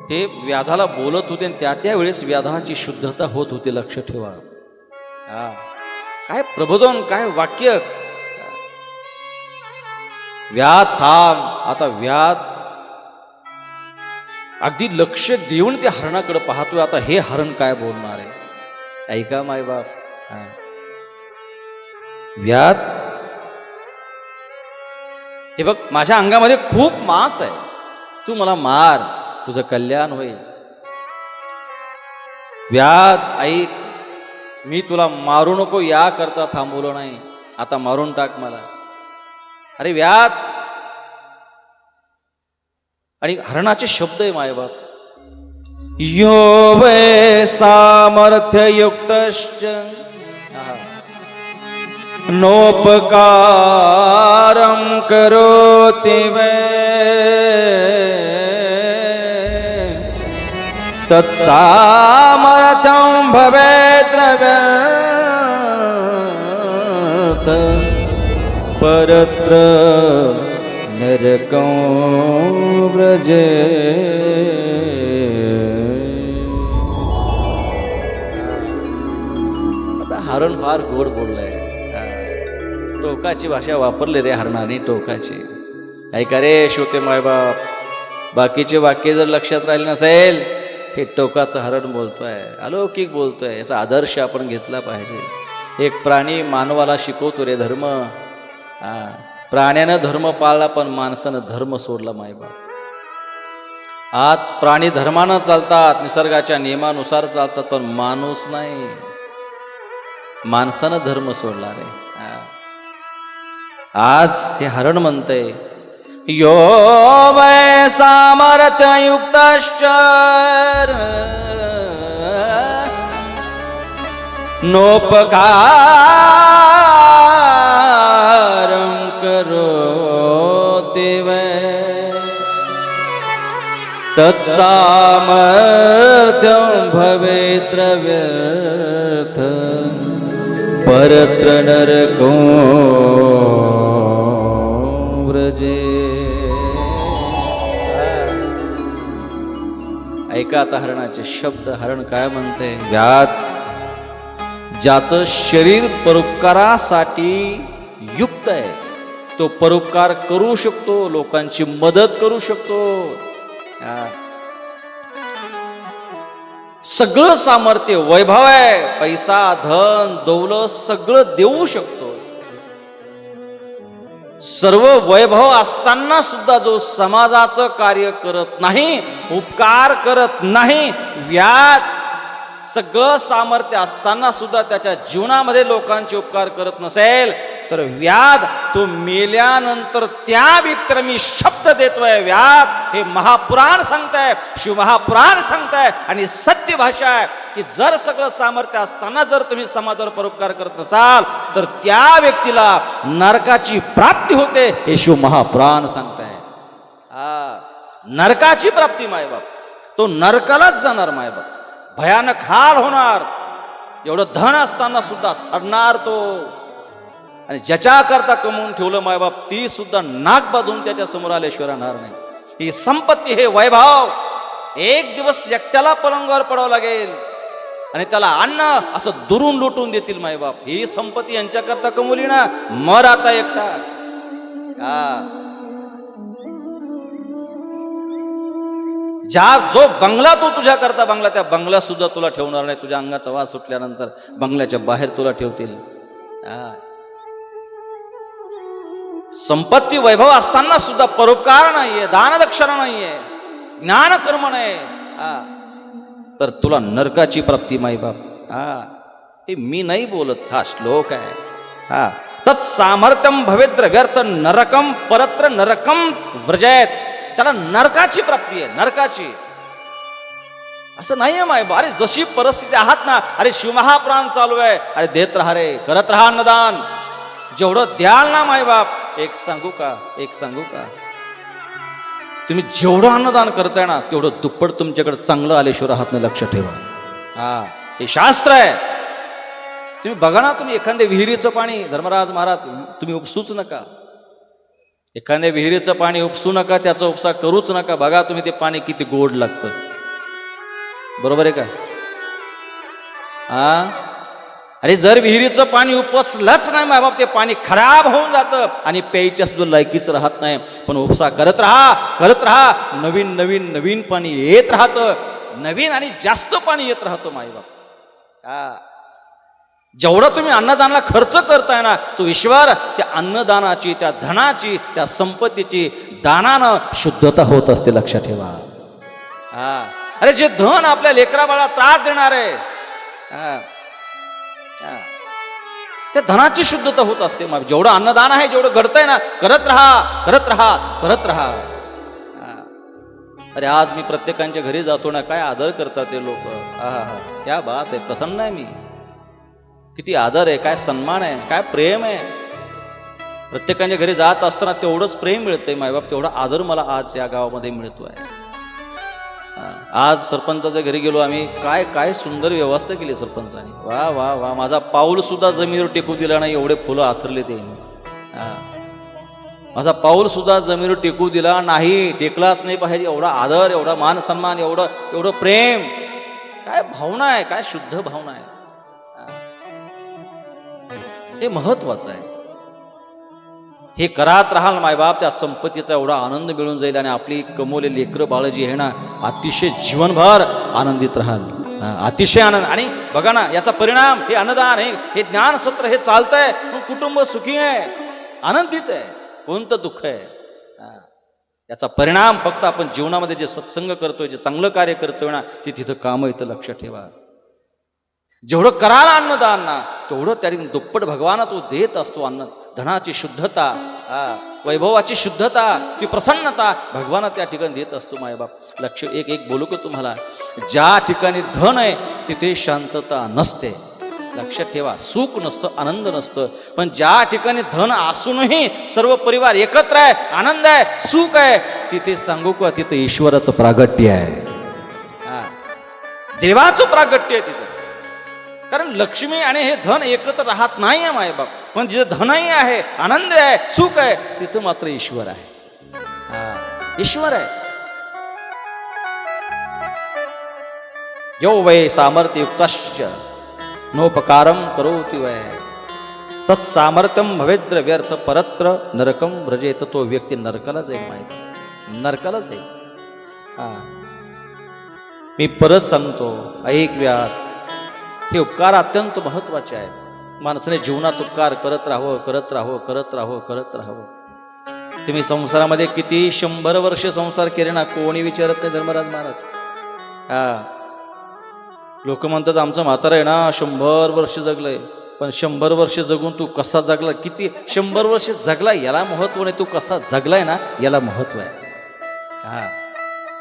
हे व्याधाला बोलत होते, त्या वेळेस व्याधाची शुद्धता होत होती. लक्ष ठेवा. काय प्रबोधन, काय वाक्य. व्याध थांब. आता व्याध अगदी लक्ष देऊन त्या हरणाकडे पाहतोय. आता हे हरण काय बोलणार आहे, ऐका मायबाप. व्याध, हे बघ माझ्या अंगामध्ये खूप मांस आहे, तू मला मार, तुझं कल्याण होईल. व्याध ऐक, मी तुला मारू नको या करता थांबवलं नाही, आता मारून टाक मला. अरे व्याध. आणि हरणाचे शब्द आहे मायबाप, यो वै सामर्थ्य युक्तश्च नोपकारं करोति वै तत्सामर्थ्यं भवेत् व्यर्थ परत्र नरकं व्रजे. आता हरण फार गोड बोललाय, टोकाची भाषा वापरली रे हरणाने, टोकाची. ऐका रे श्रोते मायबाप, बाकीचे वाक्य जर लक्षात राहिले नसेल, हे टोकाचं हरण बोलतोय, अलौकिक बोलतोय. याचा आदर्श आपण घेतला पाहिजे. एक प्राणी मानवाला शिकवतो रे धर्म. प्राण्यानं धर्म पाळला, पण माणसानं धर्म सोडला मायबाप. आज प्राणी धर्मानं चालतात, निसर्गाच्या नियमानुसार चालतात, पण माणूस नाही. माणसानं धर्म सोडला रे. आज हे हरण म्हणतंय, यो वै सामर्थ्ययुक्तश्च नोपकारं करोति वै तत्सामर्थ्यं भवेत् व्यर्थ परत्र नरको व्रजे. ऐका आता हरणाचे शब्द. हरण काय म्हणते, व्याध, ज्याचं शरीर परोपकारासाठी युक्त आहे, तो परोपकार करू शकतो, लोकांची मदत करू शकतो. सगळं सामर्थ्य, वैभव आहे, पैसा धन दौलत सगळं देऊ शकतो. सर्व वैभव असताना सुद्धा जो समाजाचं कार्य करत नाही, उपकार करत नाही, व्याध, सगळं सामर्थ्य असताना सुद्धा त्याच्या जीवनामध्ये लोकांचे उपकार करत नसेल, तर व्याध, तो मेल्यानंतर त्या व्यक्तीला मी शब्द देतोय व्याध. हे महापुराण सांगताय, शिवमहापुराण सांगताय, आणि सत्य भाषा आहे की जर सगळं सामर्थ्य असताना जर तुम्ही समाजावर परोपकार करत नसाल, तर त्या व्यक्तीला नरकाची प्राप्ती होते. हे शिवमहापुराण सांगताय. नरकाची प्राप्ती मायबाप, तो नरकालाच जाणार मायबाप, भयानक हाल होणार. एवढं धन असताना सुद्धा सडणार तो. आणि ज्याच्याकरता कमवून ठेवलं मायबाप, ती सुद्धा नाक बांधून त्याच्या समोर आल्याशिवाय राहणार नाही. ही संपत्ती, हे वैभव एक दिवस एकट्याला पलंगावर पडावं लागेल. आणि त्याला अन्न असं दुरून लुटून देतील मायबाप. ही संपत्ती यांच्याकरता कमवली ना, मर आता एकटा. जो बंगला तो तुझ्या करता बंगला, त्या बंगला सुद्धा तुला ठेवणार नाही. तुझ्या अंगाचा वास सुटल्यानंतर बंगल्याच्या बाहेर तुला ठेवतील. संपत्ती वैभव असताना सुद्धा परोपकार नाहीये, दानदक्षिणा नाहीये, ज्ञान कर्म नाही, तर तुला नरकाची प्राप्ती माईबाप. हे मी नाही बोलत, हा श्लोक आहे. तत्सामर्थ्यम भवेद्र व्यर्थ नरकम परत्र नरकम व्रजेत. त्याला नरकाची प्राप्ती आहे, नरकाची. असं नाहीये मायबा. अरे जशी परिस्थिती आहात ना, अरे शिवमहापुराण चालू आहे, अरे देत राहा रे, करत राहा अन्नदान. जेवढं द्याल ना मायबाप, एक सांगू का, तुम्ही जेवढं अन्नदान करताय ना, तेवढं दुप्पट तुमच्याकडे चांगलं आल्याशिवाय राहत नाही, लक्ष ठेवा. हे शास्त्र आहे. तुम्ही बघा ना, तुम्ही एखाद्या विहिरीचं पाणी, धर्मराज महाराज, तुम्ही उपसूच नका. एखाद्या विहिरीचं पाणी उपसू नका, त्याचा उपसा करूच नका. बघा तुम्ही ते पाणी किती गोड लागतं. बरोबर आहे का? अरे जर विहिरीचं पाणी उपसलंच नाही मायबाप, ते पाणी खराब होऊन जातं आणि प्यायच्या सुद्धा लायकीच राहत नाही. पण उपसा करत राहा, नवीन नवीन नवीन पाणी येत राहतं, नवीन आणि जास्त पाणी येत राहतं मायबाप. जेवढं तुम्ही अन्नदानाला खर्च करताय ना, तो ईश्वर त्या अन्नदानाची, त्या धनाची, त्या संपत्तीची दानानं शुद्धता होत असते, लक्षात ठेवा. अरे जे धन आपल्या लेकरा बाळाला त्रास देणार आहे, त्या धनाची शुद्धता होत असते. जेवढं अन्नदान आहे, जेवढं घडतंय ना, करत राहा. अरे आज मी प्रत्येकांच्या घरी जातो ना, काय आदर करतात ते लोक. क्या बात आहे, प्रसन्न आहे मी. किती आदर आहे, काय सन्मान आहे, काय प्रेम आहे. प्रत्येकाच्या घरी जात असताना तेवढंच प्रेम मिळतंय मायबाप, तेवढा आदर मला आज या गावामध्ये मिळतोय. आज सरपंचाच्या घरी गेलो आम्ही, काय सुंदर व्यवस्था केली सरपंचाने. वा वा वा. माझा पाऊल सुद्धा जमिनीवर टेकू दिला नाही, एवढे फुलं आथरले ते. माझा पाऊल सुद्धा जमिनीवर टेकू दिला नाही, टेकलाच नाही पाहिजे. एवढा आदर, एवढा मान सन्मान, एवढं प्रेम. काय भावना आहे, काय शुद्ध भावना आहे. हे महत्वाचं आहे. हे करत राहाल मायबाप, त्या संपत्तीचा एवढा आनंद मिळून जाईल आणि आपली कमवलेली लेकरं बाळ जी आहे ना, अतिशय जीवनभर आनंदित राहाल. अतिशय आनंद. आणि बघा ना, याचा परिणाम हे अन्नदान, हे ज्ञानसत्र हे चालतंय, कुटुंब सुखी आहे, आनंदित आहे, कोणतं दुःख आहे. याचा परिणाम फक्त आपण जीवनामध्ये जे सत्संग करतोय, जे चांगलं कार्य करतोय ना, ते तिथं काम येतं, लक्षात ठेवा. जेवढं कराल अन्नदान ना, तेवढं त्या दुप्पट भगवान तो देत असतो. अन्न धनाची शुद्धता, वैभवाची शुद्धता, ती प्रसन्नता भगवान त्या ठिकाणी देत असतो मायबाप. लक्ष एक बोलू का तुम्हाला, ज्या ठिकाणी धन आहे तिथे शांतता नसते, लक्षात ठेवा. सुख नसतं, आनंद नसतं. पण ज्या ठिकाणी धन असूनही सर्व परिवार एकत्र आहे, आनंद आहे, सुख आहे, तिथे सांगू का, तिथे ईश्वराचं प्रागट्य आहे, देवाचं प्रागट्य आहे तिथे. कारण लक्ष्मी आणि हे धन एकत्र राहत नाही आहे मायबाप. पण जिथे धनही आहे, आनंद आहे, सुख आहे, तिथं मात्र ईश्वर आहे. ईश्वर आहे. यो वै सामर्थ्य युक्तश्च नोपकारम करोति वै तत्सामर्थ्यम भवेद्र व्यर्थ परत्र नरकम व्रजेत. तो व्यक्ती नरकाला जाईल मायबाप, नरकाला जाईल. मी परत सांगतो, ऐक व्यात, हे उपकार अत्यंत महत्वाचे आहेत. माणसाने जीवनात उपकार करत राहावं. तुम्ही संसारामध्ये किती 100 वर्ष संसार केले ना, कोणी विचारत नाही धर्मराज महाराज. लोक म्हणतात आमचं म्हातारं आहे ना 100 वर्ष जगलंय. पण 100 वर्ष जगून तू कसा जगला, किती 100 वर्ष जगला याला महत्व नाही, तू कसा जगलाय ना याला महत्व आहे.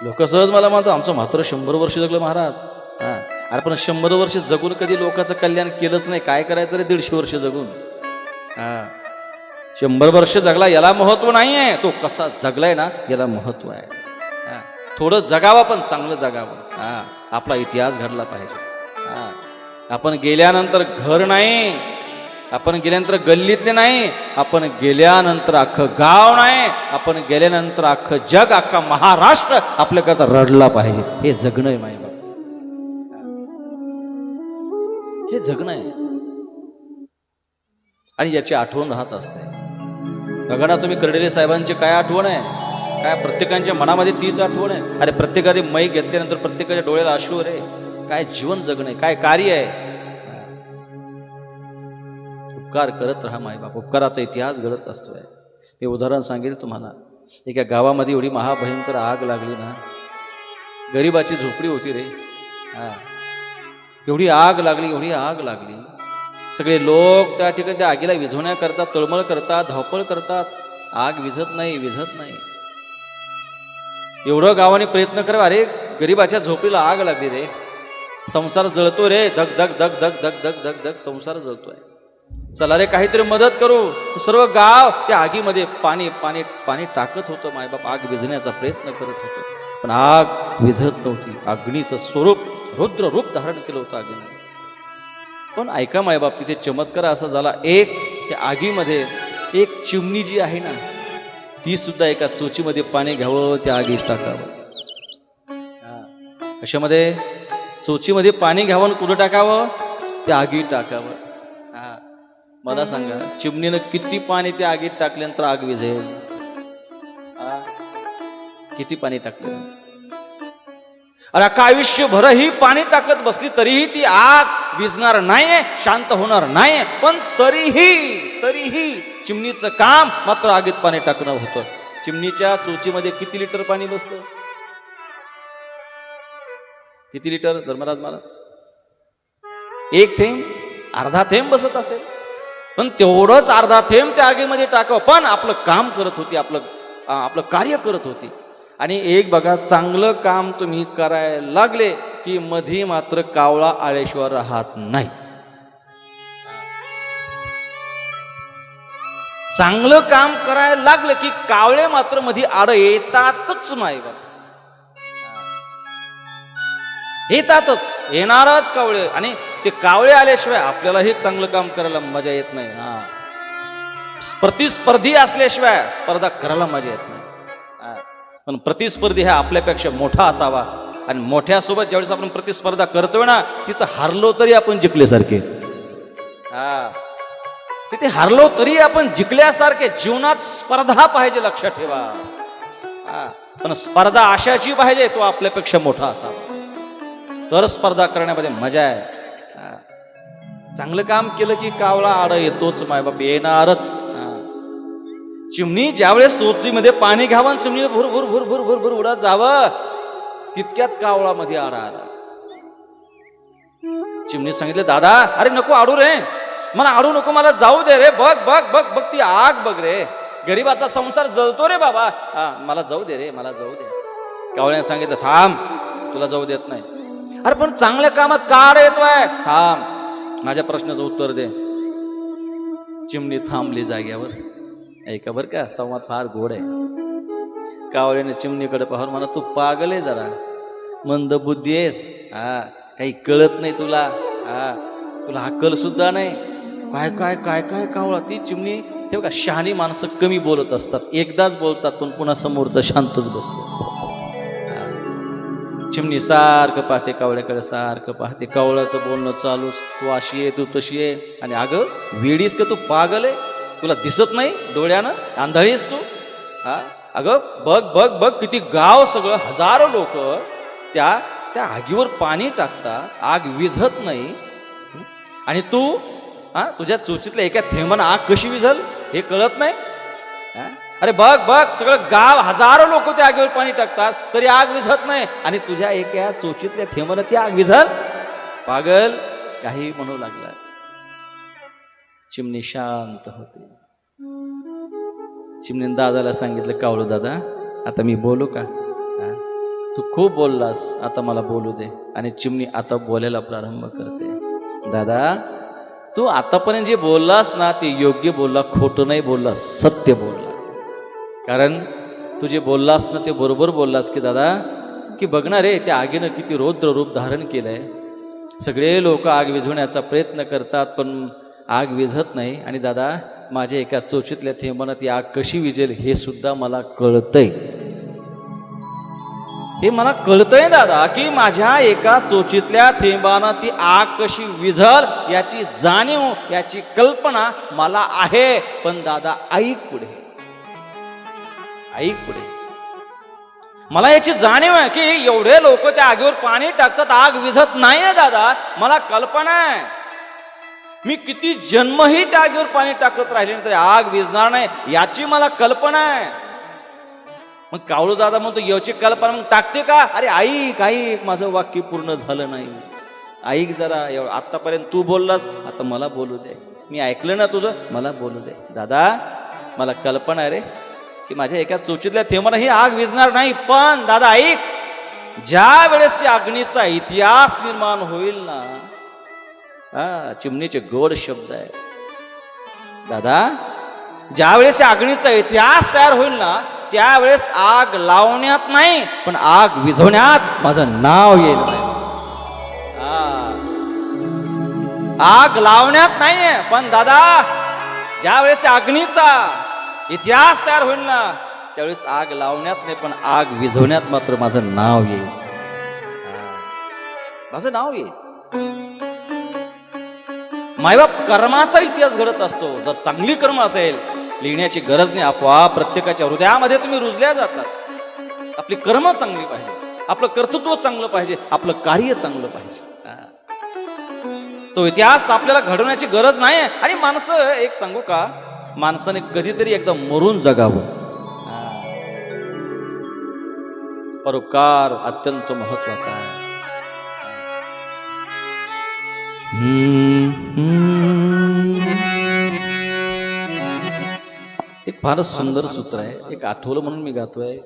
लोक सहज मला म्हणतात आमचं म्हातारं 100 वर्ष जगलं महाराज. अरे पण 100 वर्ष जगून कधी लोकांचं कल्याण केलंच नाही, काय करायचं रे 150 वर्ष जगून. 100 वर्ष जगला याला महत्व नाहीये, तो कसा जगलाय ना याला महत्व आहे. थोडं जगावं, पण चांगलं जगावं. आपला इतिहास घडला पाहिजे. आपण गेल्यानंतर घर नाही, आपण गेल्यानंतर गल्लीतले नाही, आपण गेल्यानंतर अख्खं गाव नाही, आपण गेल्यानंतर अख्खं जग, अख्खा महाराष्ट्र आपल्याकरता रडला पाहिजे. हे जगणं आहे मायबाप. हे जगणं आहे आणि याची आठवण राहत असते. बघा ना तुम्ही कर्डिले साहेबांची काय आठवण आहे, काय प्रत्येकाच्या मनामध्ये तीच आठवण आहे. अरे प्रत्येकाने मै घेतल्यानंतर प्रत्येकाच्या डोळ्याला अश्रू रे. काय जीवन जगणं आहे, काय कार्य आहे. उपकार करत राहा मायबाप, उपकाराचा इतिहास घडत असतोय. मी उदाहरण सांगेल तुम्हाला. एका गावामध्ये एवढी महाभयंकर आग लागली ना, गरिबाची झोपडी होती रे. एवढी आग लागली, एवढी आग लागली. सगळे लोक त्या ठिकाणी त्या आगीला विझवण्याकरता तळमळ करतात, धावपळ करतात. आग विझत नाही, विझत नाही. एवढं गावाने प्रयत्न करा, अरे गरिबाच्या झोपडीला आग लागली रे, संसार जळतो रे, धग धग धग धग धग धग धग धग संसार जळतोय. चला रे काहीतरी मदत करू. सर्व गाव त्या आगीमध्ये पाणी पाणी पाणी टाकत होतं. मायबाप आग विझण्याचा प्रयत्न करत होतं, पण आग विझत नव्हती. अग्नीचं स्वरूप रुद्र रूप धारण केलं होतं आगीने. पण ऐका मायबाप, तिथे चमत्कार असा झाला, एक त्या आगीमध्ये एक चिमणी जी आहे ना, ती सुद्धा एका चोचीमध्ये पाणी घ्यावं, त्या आगीस टाकावं. कशामध्ये? चोचीमध्ये पाणी घ्यावं, कुठं टाकावं? त्या आगीत टाकावं. मला सांगा, चिमणीनं किती पाणी त्या आगीत टाकल्यानंतर आग विझेल? किती पाणी टाकलं? अरे का आयुष्यभरही पाणी टाकत बसली तरीही ती आग विझणार नाहीये, शांत होणार नाहीये. पण तरीही चिमणीचं काम मात्र आगीत पाणी टाकणं होतं. चिमणीच्या चोचीमध्ये किती लिटर पाणी बसतं? किती लिटर धर्मराज महाराज? एक थेंब, अर्धा थेंब बसत असेल. पण तेवढंच अर्धा थेंब त्या आगीमध्ये टाकावं. पण आपलं काम करत होती, आपलं कार्य करत होती. आणि एक बघा, चांगलं काम तुम्ही करायला लागले की मधी मात्र कावळा आळेश्वर राहत नाही. चांगलं काम करायला लागलं की कावळे मात्र मध्ये आड येतातच. मायबाप येतातच, येणारच कावळे. आणि ते कावळे आल्याशिवाय आपल्यालाही चांगलं काम करायला मजा येत नाही. प्रतिस्पर्धी असल्याशिवाय स्पर्धा करायला मजा येत नाही. पण प्रतिस्पर्धी हा आपल्यापेक्षा मोठा असावा. आणि मोठ्यासोबत ज्यावेळेस आपण प्रतिस्पर्धा करतोय ना, तिथं हारलो तरी आपण जिंकल्यासारखे. तिथे हारलो तरी आपण जिंकल्यासारखे. जीवनात स्पर्धा पाहिजे, लक्षात ठेवा. पण स्पर्धा अशाची पाहिजे, तो आपल्यापेक्षा मोठा असावा, तर स्पर्धा करण्यामध्ये मजा आहे. चांगलं काम केलं की कावळा आड येतोच. मायबाप येणारच. चिमणी ज्यावेळेस चोचीमध्ये पाणी घ्यावं, चिमणीने भूर भूर भूर भूर भूर भूर उडत जावं, तितक्यात कावळा मध्ये आडा आला. चिमणी सांगितलं, दादा अरे नको आडू रे, मला आडू नको, मला जाऊ दे रे. बघ बघ बघ बघ ती आग बघ रे, गरीबाचा संसार जळतो रे बाबा. मला जाऊ दे रे, मला जाऊ दे. कावळ्याने सांगितलं, थांब, तुला जाऊ देत नाही. अरे पण चांगल्या कामात का आड येतोय? थांब, माझ्या प्रश्नाचं उत्तर दे. चिमणी थांबली जाग्यावर. ऐका बर का, संवाद फार गोड आहे. कावळ्याने चिमणीकडे पाहून म्हणा, तू पागल आहे जरा, मंद बुद्धी आहेस. काही कळत नाही तुला. तुला अक्कल सुद्धा नाही. काय काय काय काय कावळा. ती चिमणी, हे बघा, शहाणी माणसं कमी बोलत असतात, एकदाच बोलतात, पण पुन्हा समोरचा शांतच बसतो. चिमणी सारखं पाहते कावळ्याकडे, सारखं पाहते. कावळ्याचं बोलणं चालूच, तू अशी आहे, तू तशी आहे. आणि अगं वेडीस का तू, पागल आहे, तुला दिसत नाही डोळ्यानं, आंधळीस तू. अगं बघ बघ बघ, किती गाव सगळं, हजारो लोक त्या त्या आगीवर पाणी टाकतात, आग विझत नाही. आणि तू तुझ्या चोचीतल्या एका थेंबानं आग कशी विझल हे कळत नाही. अरे बघ बघ, सगळं गाव, हजारो लोक त्या आगीवर पाणी टाकतात तरी आग विझत नाही, आणि तुझ्या एका चोचीतल्या थेंबानं ती आग विझल? पागल. काही म्हणू लागला. चिमणी शांत होते. चिमणीने दादाला सांगितलं, कावळू दादा, आता मी बोलू का? तू खूप बोललास, आता मला बोलू दे. आणि चिमणी आता बोलायला प्रारंभ करते. दादा, तू आतापर्यंत जे बोललास ना, ते योग्य बोलला, खोटं नाही बोलला, सत्य बोलला. कारण तू जे बोललास ना, ते बरोबर बोललास की दादा, की बघणार रे, त्या आगीनं किती रौद्र रूप धारण केलंय. सगळे लोक आग विझवण्याचा प्रयत्न करतात, पण आग विझत नाही. आणि दादा, माझ्या एका चोचीतल्या थेंबानं ती आग कशी विझेल हे सुद्धा मला कळतंय. हे मला कळतंय दादा की माझ्या एका चोचीतल्या थेंबानं ती आग कशी विझल याची जाणीव, याची कल्पना मला आहे. पण दादा ऐक पुढे, ऐक पुढे. मला याची जाणीव आहे की एवढे लोक त्या आगीवर पाणी टाकतात, आग विझत नाहीये दादा. मला कल्पना आहे, मी किती जन्मही त्या आगीवर पाणी टाकत राहिले तरी आग विझणार नाही याची मला कल्पना आहे. मग कावळू दादा म्हणतो याची कल्पना मग टाकते का? अरे ऐक ऐक, माझं वाक्य पूर्ण झालं नाही, ऐक जरा. आतापर्यंत तू बोललास, आता मला बोलू दे. मी ऐकलं ना तुझं, मला बोलू दे. दादा मला कल्पना आहे रे की माझ्या एका चोचीतल्या थेंबानं ही आग विझणार नाही. पण दादा ऐक, ज्या वेळेस अग्नीचा इतिहास निर्माण होईल ना, चिमणीचे गोड शब्द आहे दादा, ज्या वेळेस अग्नीचा इतिहास तयार होईल ना त्यावेळेस आग लावण्यात नाही पण आग विझवण्यात माझं नाव येईल. आग लावण्यात नाहीये पण दादा ज्या वेळेस अग्नीचा इतिहास तयार होईल ना त्यावेळेस आग लावण्यात नाही पण आग विझवण्यात मात्र माझं नाव येईल, माझं नाव येईल. मायबाप कर्माचा इतिहास घडत असतो. जर चांगली कर्म असेल लिहिण्याची गरज नाही, आपोआप प्रत्येकाच्या हृदयामध्ये तुम्ही रुजल्या जातात. आपली कर्म चांगली पाहिजे, आपलं कर्तृत्व चांगलं पाहिजे, आपलं कार्य चांगलं पाहिजे. तो इतिहास आपल्याला घडवण्याची गरज नाही. आणि माणसं, एक सांगू का, माणसाने कधीतरी एकदा मरून जगावं. परोपकार अत्यंत महत्वाचा आहे. एक फारच सुंदर सूत्र आहे, एक आठवलं म्हणून मी गातोय.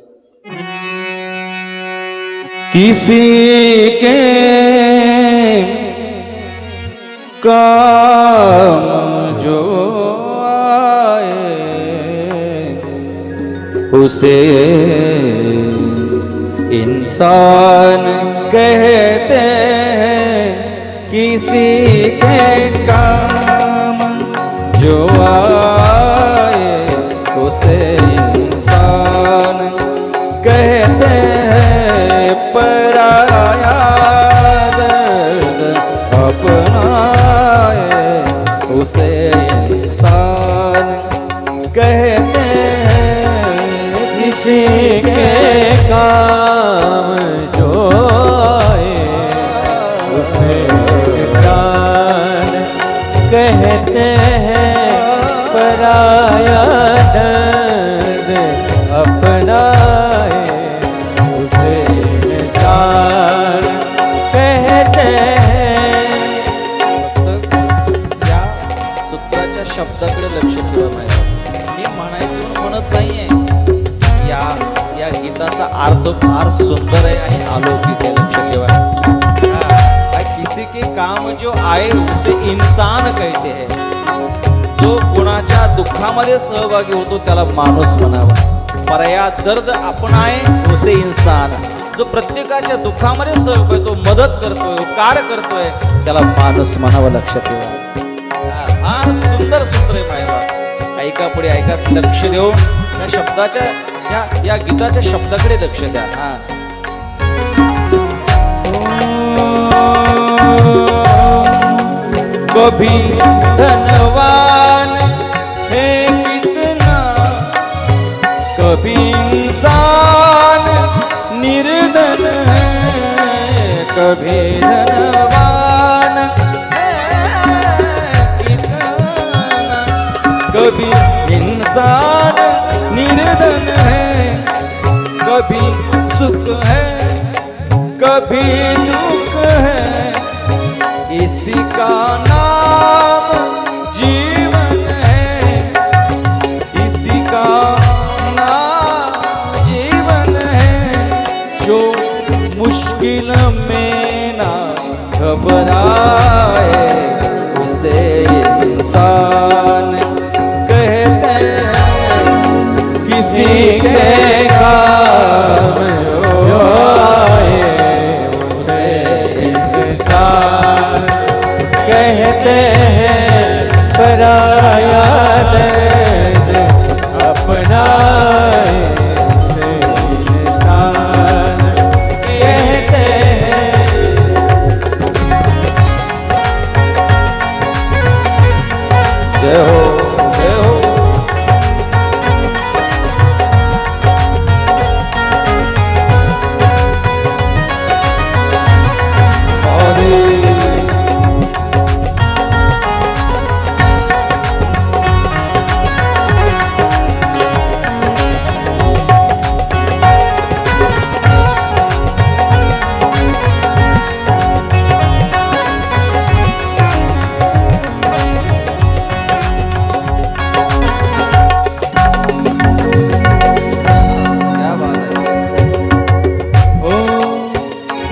किसी के काम जो आए उसे इंसान कहते हैं. किसी के काम जो आए उसे इंसान कहते हैं. पराया दर्द अपनाए उसे इंसान कहते हैं. किसी के काम जो आए उसे इंसान कहते हैं. पराया दर्द अपनाए उसे इंसान कहते हैं. या सूत्राच्या शब्दाकडे लक्ष ठेवा. मी म्हणायचं म्हणत नाहीये, या गीताचा अर्थ फार सुंदर आहे आणि अलौकिक आहे. लक्ष ठेवा. किसी के काम जो आए उसे इंसान कहते हैं. जो कोणाच्या दुःखामध्ये सहभागी होतो त्याला माणूस म्हणावा. पराया दर्द अपनाए उसे इंसान. जो प्रत्येकाच्या दुःखामध्ये सहभागी होतो, मदत करतोय, उपकार करतोय, त्याला माणूस म्हणावं. लक्षात ठेवा. फार सुंदर सूत्र आहे मायबा. ऐका पुढे, ऐका, लक्ष देऊ या शब्दाच्या, या गीताच्या शब्दाकडे लक्ष द्या. कभी धनवान है कितना, कभी इंसान निर्धन है. कभी धनवान है कितना, कभी इंसान निर्धन है. कभी सुख है कभी दुख है. इसी का नाम जीवन है. इसी का नाम जीवन है. जो मुश्किल में ना घबराए उसे इंसान कहते हैं. किसी के काम जो आए उसे इंसान कहते हैं. पराया दर्द अपनाए उसे इंसान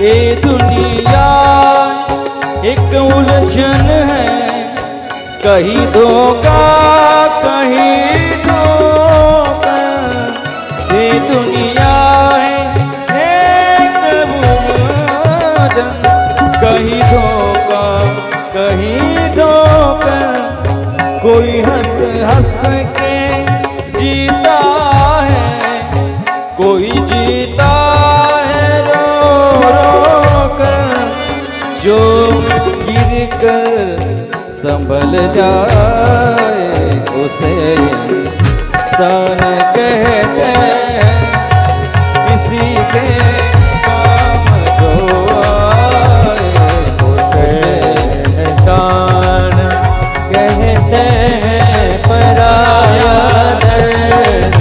ये दुनिया एक उलझन है, कहीं धोखा कहीं धोखा। ये दुनिया है एक उलझन, कहीं धोखा कहीं धोखा। कोई हंस हंस के जीता है, कोई जीता है रो रो कर। जो गिर कर संभल जाए उसे इंसान कहते हैं। किसी के काम जो आए उसे इंसान कहते हैं। पराया दर्द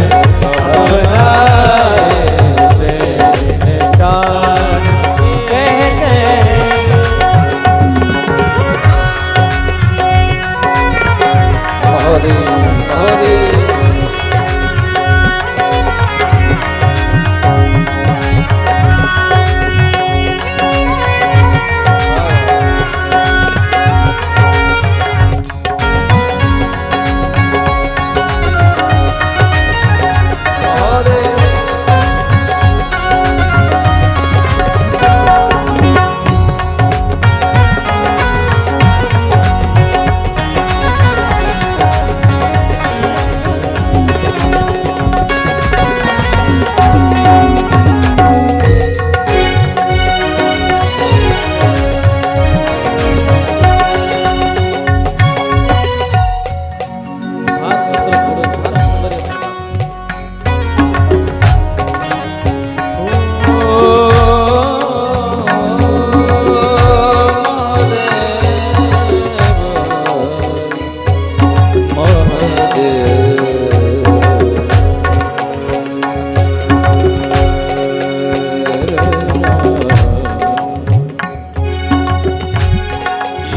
अपनाए उसे इंसान कहते हैं।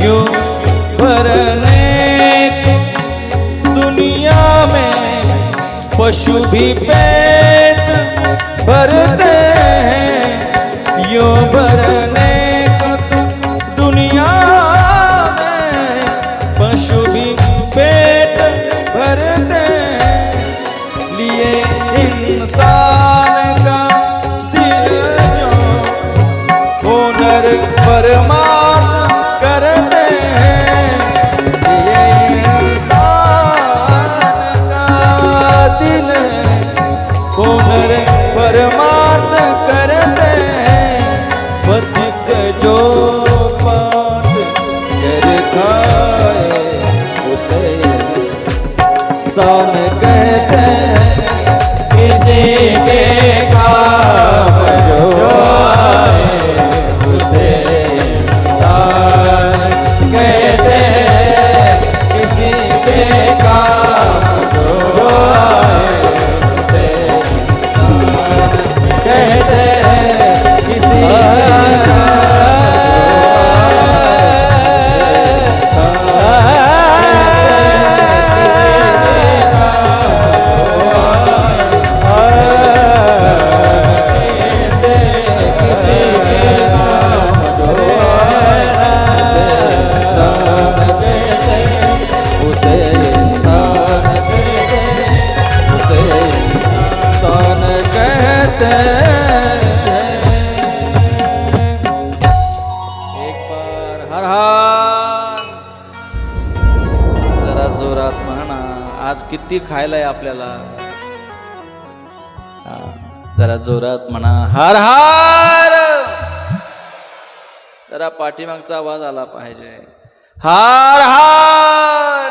यूं भरने दुनिया में पशु भी पेट भरते हैं। यूं भरने दुनिया में पशु भी पेट भरते हैं। लिए इंसान का दिल जो हुनर परमार्थ करते हैं। ये इंसान का दिल हुनर परमार्थ करते हैं। बतिक जो पाठ कर खाए उसे इंसान कहते हैं। किसी के काम जो आए उसे इंसान कहते हैं। किसी के काम जो आए उसे इंसान कहते हैं। किसी के एक बार हर हर जरा जोरात म्हणा. आज किती खायला आहे आपल्याला. हा, जरा जोरात म्हणा हर हर. जरा पाठीमागचा आवाज आला पाहिजे. हर हर.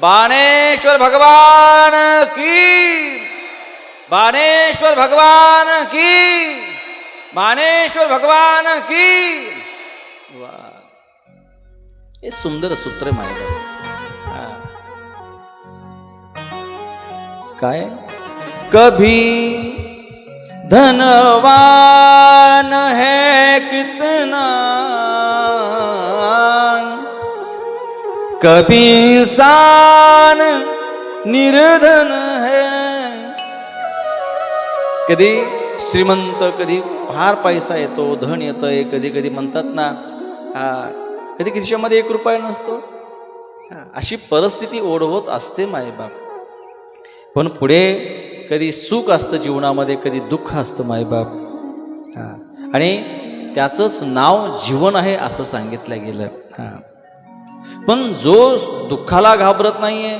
बाणेश्वर भगवान की. बाणेश्वर भगवान की. बाणेश्वर भगवान की. वाह, हे सुंदर सूत्र माहिती. काय कभी धनवान है कितना, कभी इंसान निर्धन है. कधी श्रीमंत, कधी फार पैसा येतो, धन येतंय, कधी कधी म्हणतात ना कधी खिशामध्ये 1 रुपया नसतो. अशी परिस्थिती ओढवत असते मायबाप. पण पुढे कधी सुख असतं जीवनामध्ये, कधी दुःख असतं मायबाप. आणि त्याचंच नाव जीवन आहे असं सांगितलं गेलं. पण जो दुःखाला घाबरत नाहीये,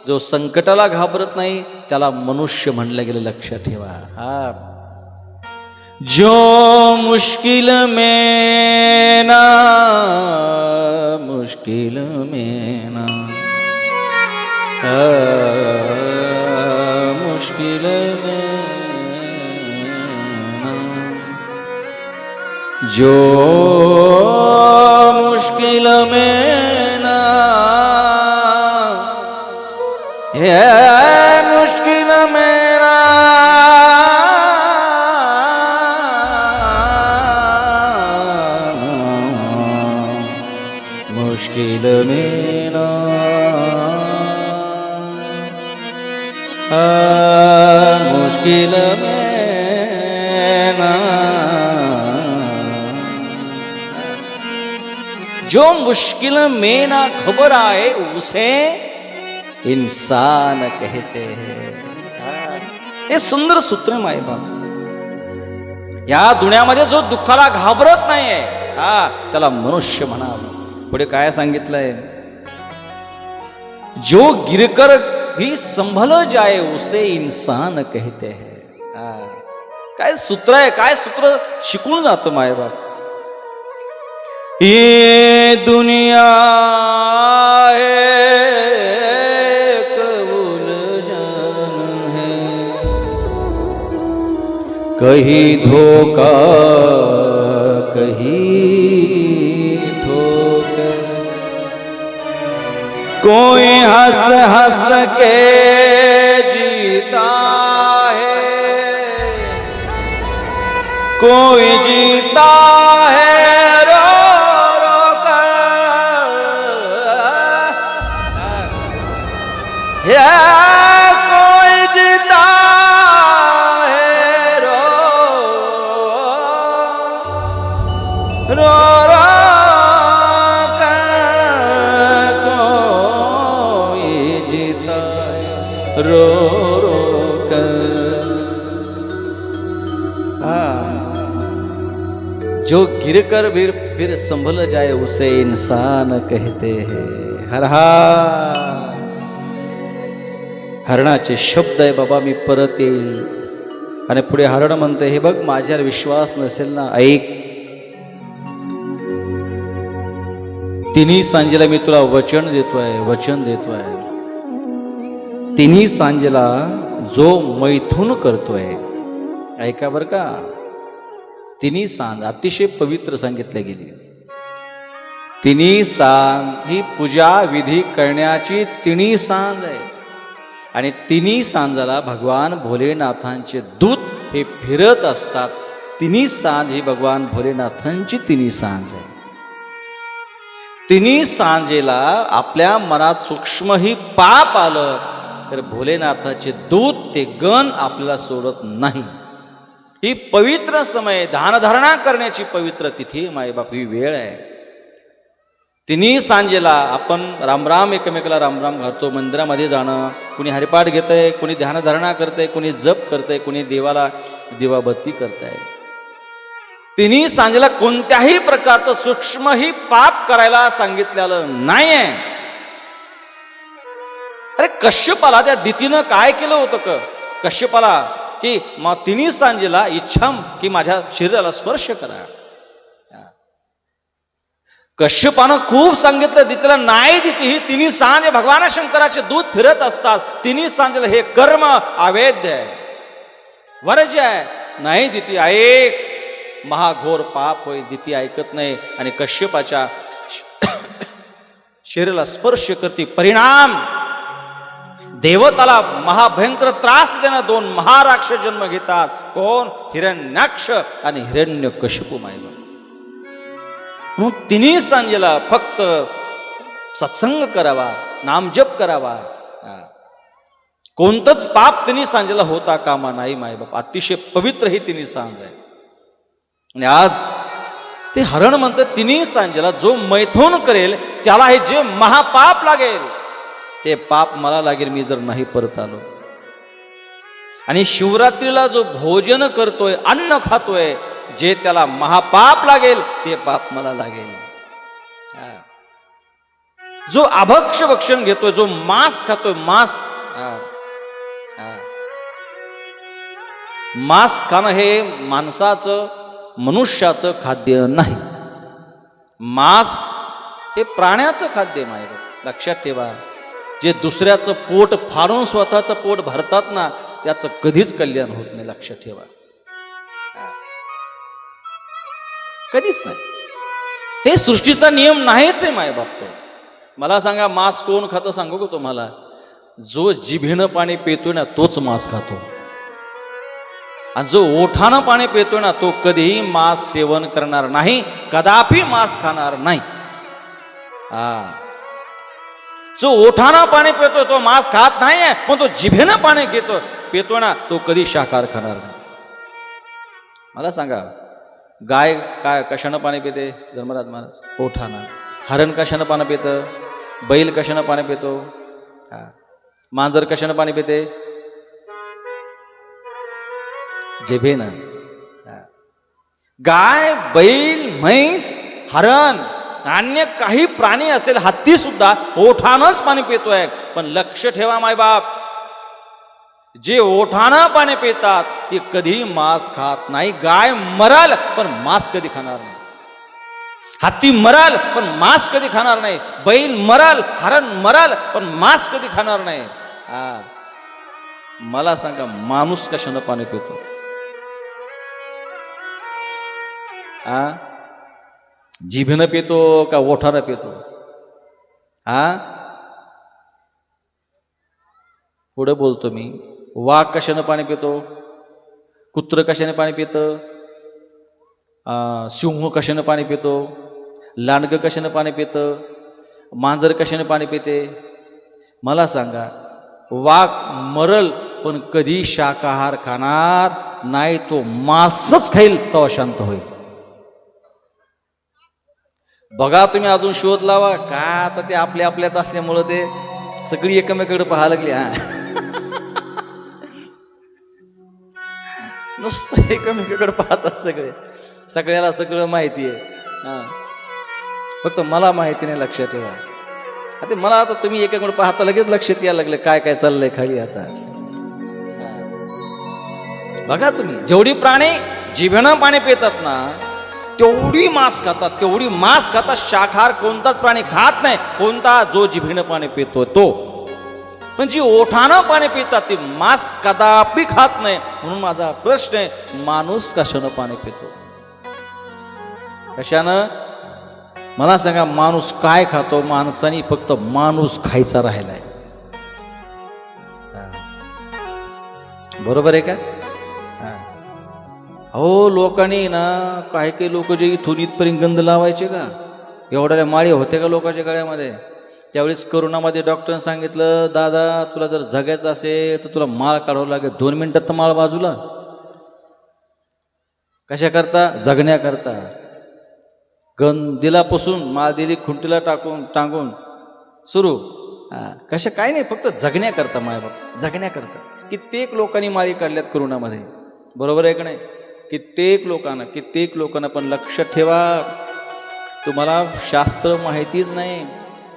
जो संकटाला घाबरत नाही, त्याला मनुष्य म्हणलं गेलं. लक्षात ठेवा. जो मुश्किल में ना, मुश्किल में ना, मुश्किल में ना, जो मुश्किल में ना, मुश्किल में ना, मुश्किल में ना, मुश्किल में ना, जो मुश्किल में ना घबराए उसे इंसान कहते हैं. हे सुंदर सूत्र आहे मायबाप. या दुनियामध्ये जो दुःखाला घाबरत नाहीये, त्याला मनुष्य म्हणावं. पुढे काय सांगितलंय? जो गिरकर भी संभल जाए उसे इंसान कहते हैं. काय सूत्र आहे, काय सूत्र शिकून जातो मायबाप. ये दुनिया एक उलझन है, कहीं धोखा कहीं ठोकर, कोई हंस हंस के जीता है, कोई जीता है रो रो कर, कोई जीता है रो रो रो कर, कोई जीता है रो रो कर. जो गिरकर फिर संभल जाए उसे इंसान कहते हैं. हर हरणाचे शब्द आहे बाबा. मी परत येईल. आणि पुढे हरण म्हणते, हे बघ माझ्यावर विश्वास नसेल ना, ऐक. तिन्ही सांजेला मी तुला वचन देतोय. तिन्ही सांजेला जो मैथून करतोय, ऐका बर का. तिन्ही सांज अतिशय पवित्र सांगितले गेली. तिन्ही सांज ही पूजा विधी करण्याची तिन्ही सांज आहे. आणि तिन्ही सांजाला भगवान भोलेनाथांचे दूत हे फिरत असतात. तिन्ही सांज ही भगवान भोलेनाथांची तिन्ही सांज आहे. तिन्ही सांजेला आपल्या मनात सूक्ष्मही पाप आलं तर भोलेनाथाचे दूत ते गण आपल्याला सोडत नाही. ही पवित्र समय, दानधारणा करण्याची पवित्र तिथी मायबाप, ही वेळ आहे. तिन्ही सांजेला आपण रामराम एकमेकाला रामराम घालतो. मंदिरामध्ये जाणं, कुणी हरिपाठ घेतंय, कुणी ध्यानधारणा करतंय, कुणी जप करतंय, कुणी देवाला दिवाबत्ती करताय. तिन्ही सांजेला कोणत्याही प्रकारचं सूक्ष्मही पाप करायला सांगितलेलं नाहीये. अरे कश्यपाला त्या दितीनं काय केलं होतं कश्यपाला, की मग तिन्ही सांजेला इच्छा की माझ्या शरीराला स्पर्श करा. कश्यपानं खूप सांगितलं दितीला, नाही दिती, ही तिन्ही सांज भगवान शंकराचे दूत फिरत असतात. तिन्ही सांजेला हे कर्म अवैध आहे, वर्ज्य आहे. नाही दिती ऐक, महाघोर पाप होईल. दिती ऐकत नाही आणि कश्यपाच्या शरीराला स्पर्श करते. परिणाम देवताला महाभयंकर त्रास देणं 2 महाराक्षस जन्म घेतात. कोण? हिरण्याक्ष आणि हिरण्यकशिपू मायबा. म्हणून तिन्ही सांजेला फक्त सत्संग करावा, नामजप करावा. कोणतंच पाप तिने सांजेला होता कामा नाही मायबाप. अतिशय पवित्र ही तिने सांज आहे. आणि आज ते हरण म्हणतं तिने सांजेला जो मैथून करेल त्याला हे जे महापाप लागेल ते पाप मला लागेल मी जर नाही परत आलो. आणि शिवरात्रीला जो भोजन करतोय अन्न खातोय जे त्याला महापाप लागेल ते पाप मला लागेल. जो अभक्ष भक्षण घेतोय जो मांस खातोय मांस मांस खाणं हे माणसाचं मनुष्याचं खाद्य नाही. मांस हे प्राण्याचं खाद्य आहे. लक्षात ठेवा. जे दुसऱ्याचं पोट फाडून स्वतःचं पोट भरतात ना त्याचं कधीच कल्याण होत नाही. लक्षात ठेवा. कधीच नाही. हे सृष्टीचा नियम नाहीच आहे मायबाप. तो मला सांगा मांस कोण खातं सांगू का तुम्हाला? जो जिभेनं पाणी पितोय ना तोच मांस खातो. आणि जो ओठानं पाणी पितोय ना तो कधीही मांस सेवन करणार नाही. कदापि मांस खाणार नाही. जो ओठानं पाणी पितोय तो मांस खात नाहीये पण तो जिभेनं पाणी पितोय ना तो कधी शाकाहार खाणार नाही. मला सांगा गाय काय कशानं पाणी पिते? धर्मराज महाराज ओठानं. हरण कशानं पाणी पितं? बैल कशानं पाणी पितो? मांजर कशानं पाणी पिते? जिभेनं. गाय बैल म्हैस हरण अन्य काही प्राणी असेल हत्ती सुद्धा ओठानंच पाणी पितोय. पण लक्ष ठेवा मायबाप जे ओठानं पाणी पितात ते कधी मांस खात नाही. गाय मराल पण मांस कधी खाणार नाही. हत्ती मराल पण मांस कधी खाणार नाही. बैल मराल हरण मराल पण मांस कधी खाणार नाही. मला सांगा माणूस कशानं पाणी पितो? जिभेनं पितो का ओठानं पितो? पुढे बोलतो मी. वाघ कशानं पाणी पितो? कुत्र कशाने पाणी पितं? सिंह कशानं पाणी पितो? लांडगं कशानं पाणी पितं? मांजर कशाने पाणी पिते? मला सांगा वाघ मरल पण कधी शाकाहार खाणार नाही. तो मांसच खाईल तो शांत होईल. बघा तुम्ही अजून शोध लावा का. आता ते आपल्या आपल्यात असल्यामुळं ते सगळी एकमेकडे पाहायला लागली. नुसतं एकमेकडे पाहतात सगळे. सगळ्याला सगळं माहिती आहे. फक्त मला माहिती नाही. लक्षात ठेवा. आता मला आता तुम्ही एकाकडे पाहता लगेच लक्षात यायला लागले काय काय चाललंय खाली. आता बघा तुम्ही जेवढी प्राणी जिभेनं पाणी पितात ना तेवढी मांस खातात. तेवढी मांस खातात. शाकाहार कोणताच प्राणी खात नाही. कोणता? जो जिभेनं पाणी पितो तो. पण जी ओठानं पाणी पितात ती मांस कदापि खात नाही. म्हणून माझा प्रश्न आहे माणूस कशानं पाणी पितो? कशानं? मला सांगा माणूस काय खातो? माणसाने फक्त माणूस खायचा राहिलाय. बरोबर आहे का? हो लोकांनी ना काही काही लोक जे इथून इथपर्यंत गंध लावायचे का एवढ्या माळी होते का लोकांच्या गळ्यामध्ये. त्यावेळेस करोनामध्ये डॉक्टरने सांगितलं दादा तुला जर जगायचं असेल तर तुला माळ काढावं लागेल. 2 मिनिटात तर माळ बाजूला. कशा करता? जगण्याकरता. गंध दिला पुसून माळ दिली खुंटीला टांगून सुरू. कशा काय नाही फक्त जगण्याकरता. मायबाप जगण्याकरता कित्येक लोकांनी माळी काढल्यात करोनामध्ये. बरोबर आहे का नाही? कित्येक लोकांना. पण लक्षात ठेवा तुम्हाला शास्त्र माहितीच नाही.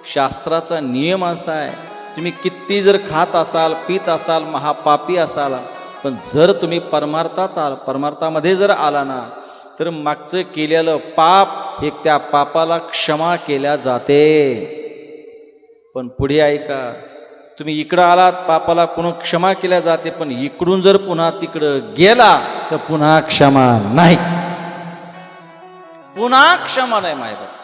शास्त्राचा नियम असा आहे तुम्ही किती जर खात असाल पीत असाल महापापी असाल पण जर तुम्ही परमार्थामध्ये जर आला ना तर मागचं केलेलं पाप एक त्या पापाला क्षमा केल्या जाते. पण पुढे ऐका तुम्ही इकडं आलात पापाला पुन्हा क्षमा केल्या जाते पण इकडून जर पुन्हा तिकडं गेला तर पुन्हा क्षमा नाही. पुन्हा क्षमा नाही. माहिती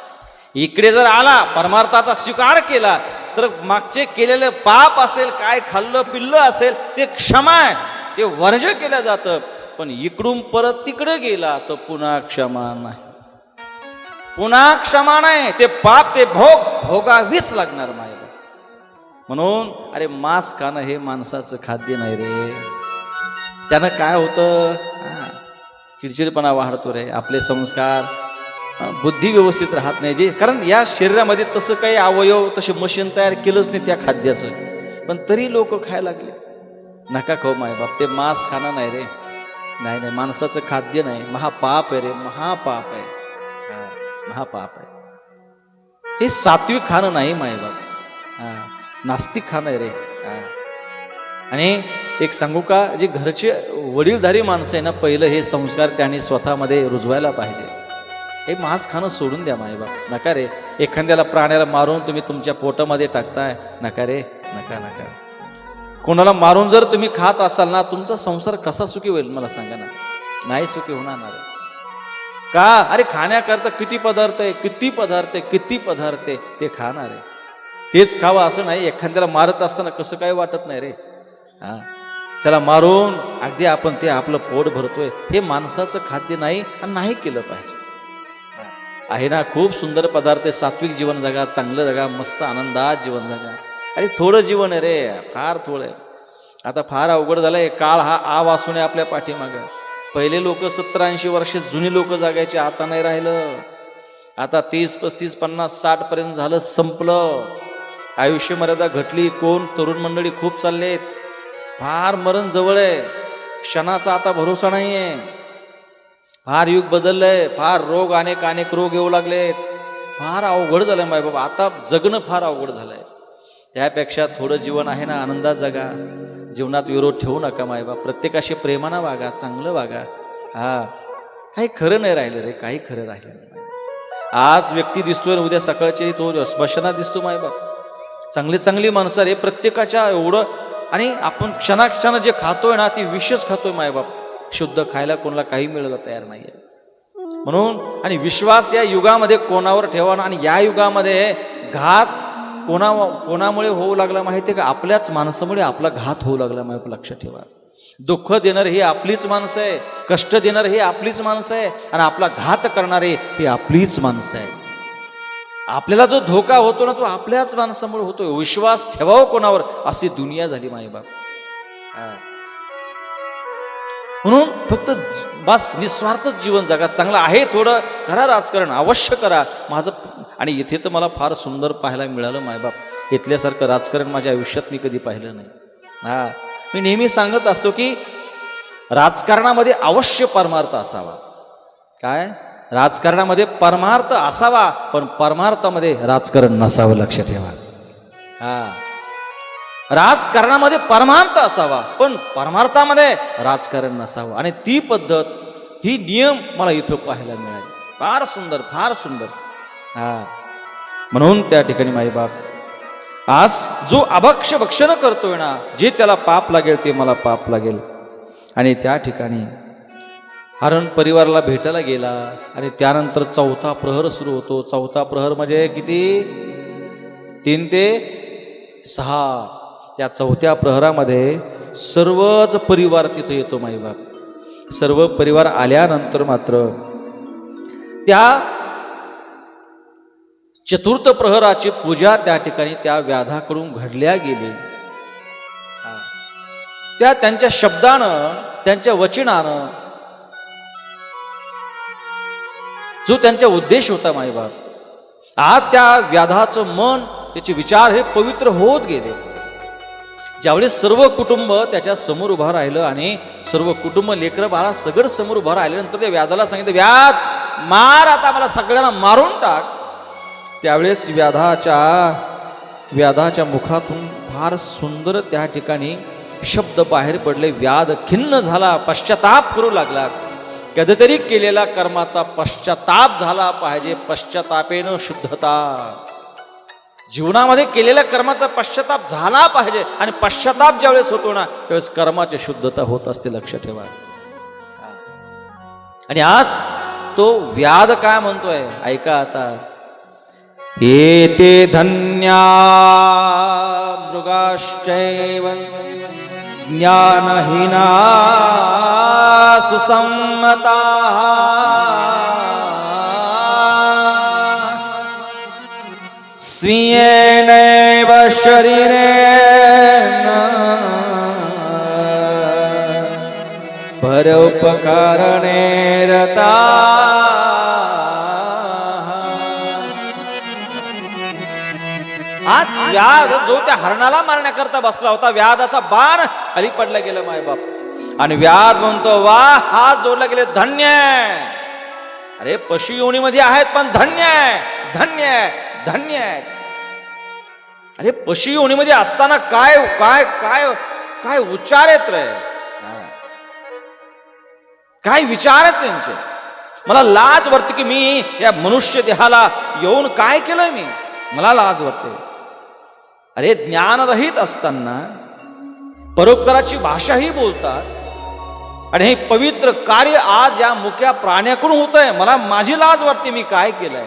इकडे जर आला परमार्थाचा स्वीकार केला तर मागचे केलेले पाप असेल काय खाल्लं पिल्लं असेल ते क्षमा आहे. ते वर्ज केलं जातं. पण इकडून परत तिकडे गेला तर पुन्हा क्षमा नाही. पुन्हा क्षमा नाही. ते पाप ते भोगावीच लागणार. माहिती म्हणून अरे मांस खाणं हे माणसाचं खाद्य नाही रे. त्यानं काय होतं, चिडचिडपणा वाढतो रे, आपले संस्कार, बुद्धी व्यवस्थित राहत नाही. जे कारण या शरीरामध्ये तसं काही अवयव तसे मशीन तयार केलंच नाही त्या खाद्याचं, पण तरी लोक खायला लागले. नका खाऊ मायबाप, ते मांस खाणं नाही रे. नाही नाही, माणसाचं खाद्य नाही, महापाप आहे रे, महापाप आहे, महापाप आहे. हे सात्विक खाणं नाही मायबाप, नास्तिक खाणं आहे रे. आणि एक सांगू का, जे घरचे वडीलधारी माणसं आहे ना, पहिलं हे संस्कार त्यांनी स्वतःमध्ये रुजवायला पाहिजे. हे मांस खाणं सोडून द्या मायबाप. नका रे, एखाद्याला प्राण्याला मारून तुम्ही तुमच्या पोटामध्ये टाकताय, नका रे, नका नका. कोणाला मारून जर तुम्ही खात असाल ना, तुमचा संसार कसा सुखी होईल मला सांगा ना. नाही सुखी होणार ना. का, अरे खाण्याकरता किती पदार्थ आहे, किती पदार्थ आहे, किती पदार्थ आहे, ते खाणार आहे. तेच खावं असं नाही. एखाद्याला मारत असताना कसं काय वाटत नाही रे. त्याला मारून अगदी आपण ते आपलं पोट भरतोय, हे माणसाचं खाद्य नाही आणि नाही केलं पाहिजे. आहे ना, खूप सुंदर पदार्थ आहे. सात्विक जीवन जगा, चांगलं जगा, मस्त आनंदात जीवन जगा. अरे थोडं जीवन आहे रे, फार थोडं आहे. आता फार अवघड झालंय. काळ हा वासून आपल्या पाठीमागं. पहिले लोक 70-80 वर्ष जुनी लोक जगायचे, आता नाही राहिलं. आता 30, 35, 50, 60 पर्यंत झालं, संपलं. आयुष्य मर्यादा घटली. कोण तरुण मंडळी खूप चाललेत. फार मरण जवळ आहे. क्षणाचा आता भरोसा नाहीये. फार युग बदललंय. फार रोग, अनेक रोग येऊ लागलेत. फार अवघड झालंय माय बाबा. आता जगणं फार अवघड झालंय. त्यापेक्षा थोडं जीवन आहे ना, आनंदात जगा. जीवनात विरोध ठेवू नका मायबाप. प्रत्येकाशी प्रेमानं वागा, चांगलं वागा. काही खरं नाही राहिलं रे, काही खरं राहिलं नाही. आज व्यक्ती दिसतोय, उद्या सकाळची तो स्मशानात दिसतो मायबाप. चांगली चांगली माणसं रे, प्रत्येकाच्या एवढं. आणि आपण क्षणाक्षण जे खातोय ना, ती विषच खातोय मायबाप. शुद्ध खायला कोणाला काही मिळायला तयार नाहीये. म्हणून आणि विश्वास या युगामध्ये कोणावर ठेवा ना. आणि या युगामध्ये घात कोणामुळे होऊ लागला माहिती आहे का? आपल्याच माणसामुळे आपला घात होऊ लागला माहिती, लक्षात ठेवा. दुःख देणारे ही आपलीच माणसं आहे, कष्ट देणारे ही आपलीच माणसं आहे, आणि आपला घात करणारे ही आपलीच माणसं आहे. आपल्याला जो धोका होतो ना, तो आपल्याच माणसामुळे होतोय. विश्वास ठेवावं कोणावर, अशी दुनिया झाली मायबाप. म्हणून फक्त बस निस्वार्थच जीवन जगा. चांगलं आहे थोडं करा, राजकारण अवश्य करा. माझं आणि इथे तर मला फार सुंदर पाहायला मिळालं मायबाप. इथल्यासारखं राजकारण माझ्या आयुष्यात मी कधी पाहिलं नाही. मी नेहमी सांगत असतो की राजकारणामध्ये अवश्य परमार्थ असावा. काय, राजकारणामध्ये परमार्थ असावा, पण परमार्थामध्ये राजकारण नसावं, लक्षात ठेवा. राजकारणामध्ये परमार्थ असावा, पण परमार्थामध्ये राजकारण नसावं. आणि ती पद्धत, ही नियम मला इथं पाहायला मिळाली. फार सुंदर, फार सुंदर. म्हणून त्या ठिकाणी माईबाप, आज जो अभक्ष भक्षण करतोय ना, जे त्याला पाप लागेल ते मला पाप लागेल. आणि त्या ठिकाणी हरण परिवाराला भेटायला गेला. आणि त्यानंतर 4था प्रहर सुरू होतो. 4था प्रहर म्हणजे किती? 3 ते 6. त्या 4थ्या प्रहरामध्ये सर्वच परिवार तिथे येतो माईबाप. सर्व परिवार आल्यानंतर मात्र त्या 4थ प्रहराची पूजा त्या ठिकाणी त्या व्याधाकडून घडल्या गेली. त्यांच्या शब्दानं, त्यांच्या वचनानं, जो त्यांचा उद्देश होता माईबाप, आज त्या व्याधाचं मन, त्याचे विचार हे पवित्र होत गेले. ज्यावेळेस सर्व कुटुंब त्याच्या समोर उभं राहिलं आणि सर्व कुटुंब, लेकरं बाळा सगळं समोर उभं राहिल्यानंतर त्या व्याधाला सांगितलं, व्याध मार, आता मला सगळ्यांना मारून टाक. त्यावेळेस व्याधाच्या मुखातून फार सुंदर त्या ठिकाणी शब्द बाहेर पडले. व्याध खिन्न झाला, पश्चाताप करू लागला. कधीतरी केलेला कर्माचा पश्चाताप झाला पाहिजे. पश्चातापेनं शुद्धता. जीवनामध्ये केलेल्या कर्माचा पश्चाताप झाला पाहिजे. आणि पश्चाताप ज्यावेळेस होतो ना, त्यावेळेस कर्माची शुद्धता होत असते, लक्षात ठेवा. आणि आज तो व्याध काय म्हणतोय, ऐका आता. एते धन्या मृगाश्चैव ज्ञानहीना सुसम्मता स्वीयेनैव शरीरेण उपकारणे रता. आज व्याध जो त्या हरणाला मारण्याकरता बसला होता, व्याधाचा बाण खाली पडला गेला मायबाप. आणि व्याध म्हणतो, वा, हात जोडला गेले, धन्य आहे. अरे पशु योनीमध्ये आहेत पण धन्य आहे, धन्य आहे, धन्य आहे. अरे पशु योनीमध्ये असताना काय काय काय काय उच्चार आहेत रे, काय विचार आहेत त्यांचे. मला लाज वाटते की मी या मनुष्य देहाला येऊन काय केलंय मी, मला लाज वाटते. अरे ज्ञानरहित असताना परोपकाराची भाषाही बोलतात आणि हे पवित्र कार्य आज या मुक्या प्राण्याकडून होत आहे. मला माझी लाज वाटते, मी काय केलंय,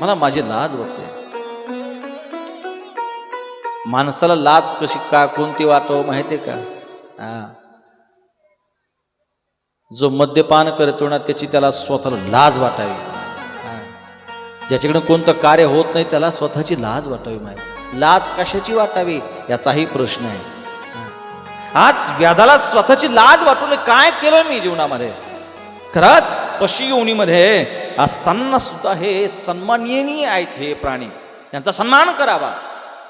मला माझी लाज वाटते. माणसाला लाज कशी का कोणती वाटावं माहितीये का? जो मद्यपान करतो ना त्याची त्याला स्वतःला लाज वाटावी. ज्याच्याकडे कोणतं कार्य होत नाही त्याला स्वतःची लाज वाटावी. माहिती लाज कशाची वाटावी याचाही प्रश्न आहे. आज व्याधाला स्वतःची लाज वाटून काय केलं मी जीवनामध्ये. खरंच पशु योनीमध्ये असताना सुद्धा हे सन्माननीय आहेत हे प्राणी. त्यांचा सन्मान करावा,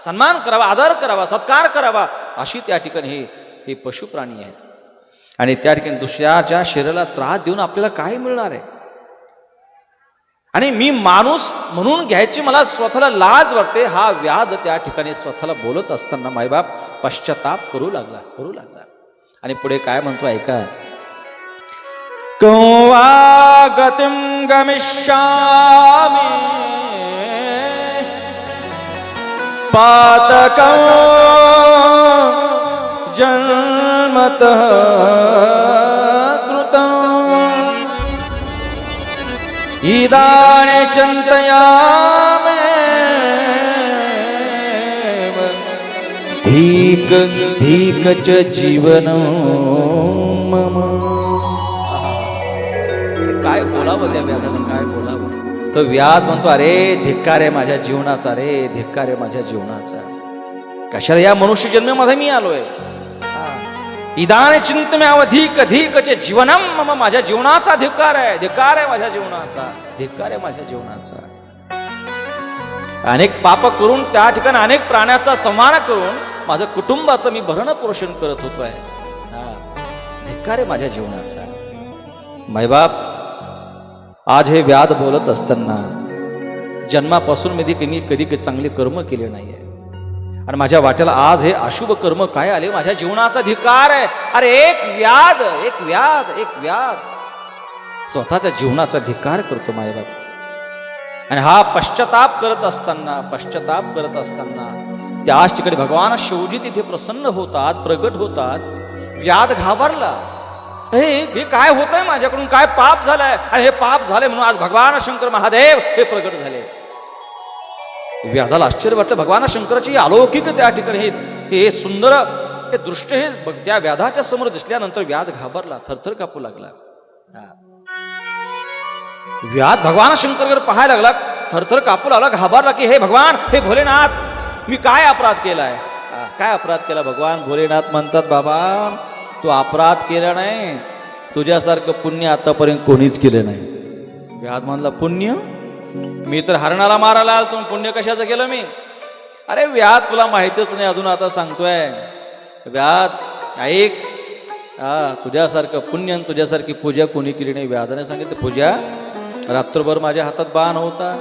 सन्मान करावा, आदर करावा, सत्कार करावा, अशी त्या ठिकाणी हे पशु प्राणी आहेत. आणि त्या ठिकाणी दुसऱ्याच्या शरीराला त्रास देऊन आपल्याला काय मिळणार आहे. आणि मी माणूस म्हणून घ्यायची मला स्वतःला लाज वाटते. हा व्याध त्या ठिकाणी स्वतःला बोलत असताना मायबाप पश्चाताप करू लागला. आणि पुढे काय म्हणतो ऐका. कौवा गतिम गमिष्यामि पातकं जन्मतः कृतं इदानीं चिन्तयामि धीक धीक च जीवनं मम. काय बोलावं त्या व्याधानं, काय बोलावं. तो व्याध म्हणतो, अरे धिक्कार आहे माझ्या जीवनाचा, रे धिक्कार आहे माझ्या जीवनाचा. कशाला या मनुष्य जन्मामध्ये मी आलोय. इदाने चिंतम्याव धीक धीकचे जीवनम मम. माझ्या जीवनाचा धिक्कार आहे, धिक्कार आहे माझ्या जीवनाचा, धिक्कार आहे माझ्या जीवनाचा. अनेक पाप करून त्या ठिकाणी अनेक प्राण्याचा संहार करून माझं कुटुंबाचं मी भरण पोषण करत होतोय. धिक्कार आहे माझ्या जीवनाचा. मायबाप आज हे व्याध बोलत असताना जन्मापासून मी कधी चांगले कर्म केले नाहीये आणि माझ्या वाट्याला आज हे अशुभ कर्म काय आले, माझ्या जीवनाचा धिक्कार आहे. अरे एक व्याध स्वतःच्या जीवनाचा धिक्कार करतो मायबाप. आणि हा पश्चाताप करत असताना त्याच ठिकाणी भगवान शिवजी तिथे प्रसन्न होतात, प्रगट होतात. व्याध घाबरला. हे काय होतंय माझ्याकडून, काय पाप झालंय. आणि हे पाप झाले म्हणून आज भगवान शंकर महादेव हे प्रगट झाले. व्याधाला आश्चर्य वाटतं. भगवान शंकराची अलौकिक त्या ठिकाणी हे सुंदर हे दृश्य हे त्या व्याधाच्या समोर दिसल्यानंतर व्याध घाबरला, थरथर कापू लागला. व्याध भगवान शंकरकडे पाहायला लागला, थरथर कापू लागला, घाबरला की हे भगवान, हे भोलेनाथ, मी काय अपराध केलाय, काय अपराध केला. भगवान भोलेनाथ म्हणतात, बाबा तू अपराध केला नाही, तुझ्यासारखं पुण्य आतापर्यंत कोणीच केलं नाही. व्याध म्हणला, पुण्य? मी तर हरणाला मारायला आलो, तू पुण्य कशाचं केलं मी? अरे व्याध तुला माहितीच नाही अजून, आता सांगतोय. व्याध ऐक, तुझ्यासारखं पुण्य आणि तुझ्यासारखी पूजा कोणी केली नाही. व्याधाने सांगितलं, पूजा? रात्रभर माझ्या हातात बाण होता,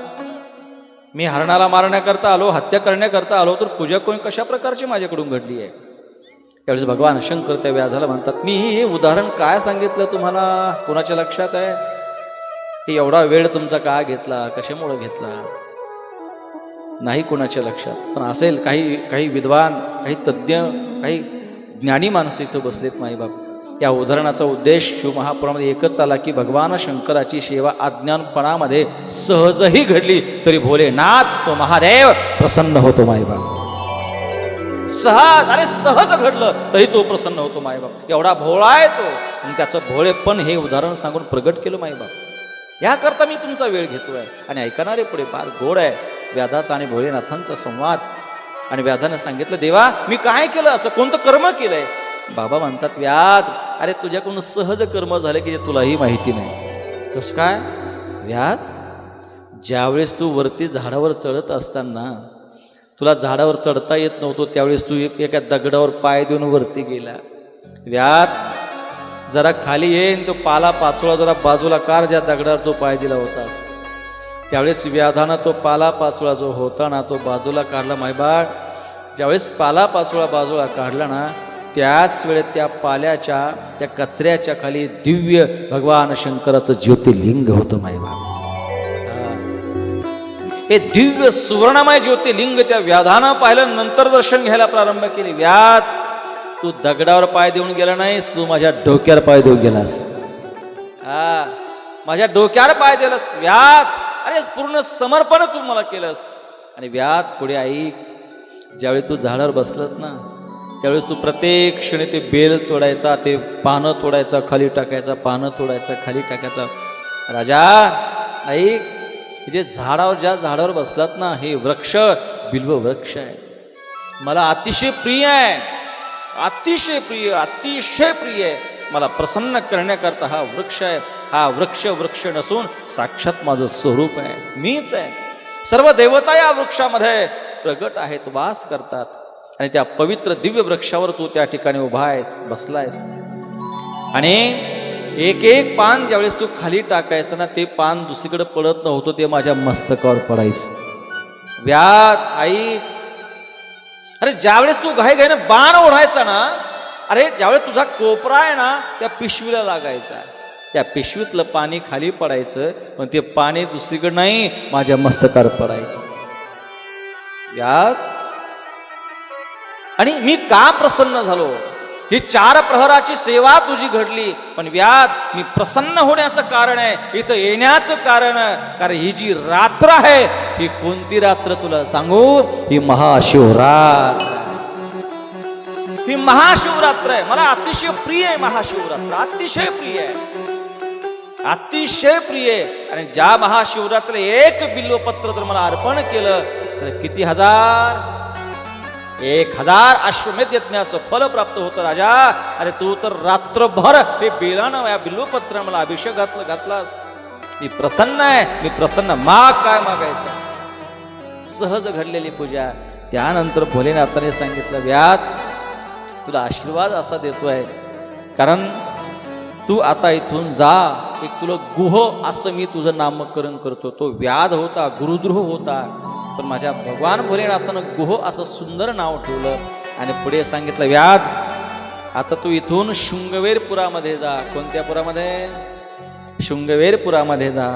मी हरणाला मारण्याकरता आलो, हत्या करण्याकरता आलो, तर पूजा कोणी कशा प्रकारची माझ्याकडून घडली आहे. त्यावेळेस भगवान शंकर त्या व्याधाला म्हणतात, मी हे उदाहरण काय सांगितलं तुम्हाला, कोणाच्या लक्षात आहे? हे एवढा वेळ तुमचा का घेतला, कशामुळे घेतला, नाही कोणाच्या लक्षात. पण असेल काही विद्वान, काही तज्ज्ञ, काही ज्ञानी माणसं इथं बसलेत माईबाप. या उदाहरणाचा उद्देश शिवमहापुरामध्ये एकच आला की भगवान शंकराची सेवा अज्ञानपणामध्ये सहजही घडली तरी भोलेनाथ तो महादेव प्रसन्न होतो माईबाप. सहज घडलं तरी तो प्रसन्न होतो माईबाप. एवढा भोळा आहे तो, आणि त्याचं भोळेपण हे उदाहरण सांगून प्रगट केलं माईबाप. याकरता मी तुमचा वेळ घेतोय. आणि ऐकणारे पुढे फार गोड आहे व्याधाचा आणि भोलेनाथांचा संवाद. आणि व्याधाने सांगितलं, देवा मी काय केलं, असं कोणतं कर्म केलंय, बाबा म्हणतात व्याध, अरे तुझ्याकडून सहज कर्म झाले की ते तुलाही माहिती नाही. कसं काय व्याध? ज्यावेळेस तू वरती झाडावर चढत असताना तुला झाडावर चढता येत नव्हतं, त्यावेळेस तू एका दगडावर पाय देऊन वरती गेला. व्याध, जरा खाली येईन तो पाला पाचोळा जरा बाजूला कार, ज्या दगडावर तो पाय दिला होतास. त्यावेळेस व्याधानं तो पाला पाचोळा जो होता ना तो बाजूला काढला. मायबाळ, ज्यावेळेस पाला पाचोळा बाजूला काढला ना त्याच वेळेत त्या पाल्याच्या त्या कचऱ्याच्या खाली दिव्य भगवान शंकराचं ज्योतिर्लिंग होतं. मायबाळ, हे दिव्य सुवर्णमय ज्योतिर्लिंग त्या व्याधानं पाहिलं, नंतर दर्शन घ्यायला प्रारंभ केले. व्याध, तू दगडावर पाय देऊन गेला नाहीस, तू माझ्या डोक्यावर पाय देऊन गेलास. माझ्या डोक्यावर पाय दिलास व्याध. अरे पूर्ण समर्पण तू मला केलंस. आणि व्याध पुढे ऐक, ज्यावेळी तू झाडावर बसलत ना त्यावेळेस तू प्रत्येक क्षणी ते बेल तोडायचा, ते पानं तोडायचा, खाली टाकायचा, पानं तोडायचा, खाली टाकायचा. राजा ऐक, जे झाडावर ज्या झाडावर बसलात ना हे वृक्ष बिल्व वृक्ष आहे, मला अतिशय प्रिय आहे, अतिशय प्रिय, अतिशय प्रिय आहे. मला प्रसन्न करण्याकरता हा वृक्ष आहे. हा वृक्ष नसून साक्षात माझं स्वरूप आहे, मीच आहे. सर्व देवता या वृक्षामध्ये प्रगट आहेत, वास करतात. आणि त्या पवित्र दिव्य वृक्षावर तू त्या ठिकाणी उभा आहेस, बसलायस. आणि एक एक पान ज्यावेळेस तू खाली टाकायचं ना ते पान दुसरीकडे पडत नव्हतं, ते माझ्या मस्तकावर पडायचं. व्याध आई, अरे ज्यावेळेस तू घाईघाईनं बाण ओढायचा ना, अरे ज्यावेळेस तुझा कोपरा आहे ना त्या पिशवीला लागायचा, त्या पिशवीतलं पाणी खाली पडायचं, पण ते पाणी दुसरीकडे नाही माझ्या मस्तकावर पडायचं. व्याध, आणि मी का प्रसन्न झालो? ही 4 प्रहराची सेवा तुझी घडली, पण व्याध मी प्रसन्न होण्याचं कारण आहे, इथं येण्याचं कारण ही जी रात्र आहे ही कोणती रात्र तुला सांगू? ही महाशिवरात्र. ही महाशिवरात्र आहे, मला अतिशय प्रिय आहे. महाशिवरात्र अतिशय प्रिय आहे, अतिशय प्रिय आहे. आणि ज्या महाशिवरात्र एक बिल्वपत्र जर मला अर्पण केलं तर किती हजार, 1000 अश्वमेध यज्ञाचं फल प्राप्त होतं. राजा, अरे तू तर रात्रभर हे बेलानं या बिल्वपत्र मला अभिषेक घातलास. मी प्रसन्न आहे, मी प्रसन्न. माग काय मागायचं? सहज घडलेली पूजा. त्यानंतर भोलेनाथाने सांगितलं, व्याध तुला आशीर्वाद असा देतोय, कारण तू आता इथून जा. एक तुला गुह असं मी तुझं नामकरण करतो. तो व्याध होता, गुरुद्रोह होता, पण माझ्या भगवान भोलेनाथानं गुह असं सुंदर नाव ठेवलं. आणि पुढे सांगितलं, व्याध आता तू इथून शृंगवेरपुरामध्ये जा. कोणत्या पुरामध्ये? शृंगवेरपुरामध्ये जा.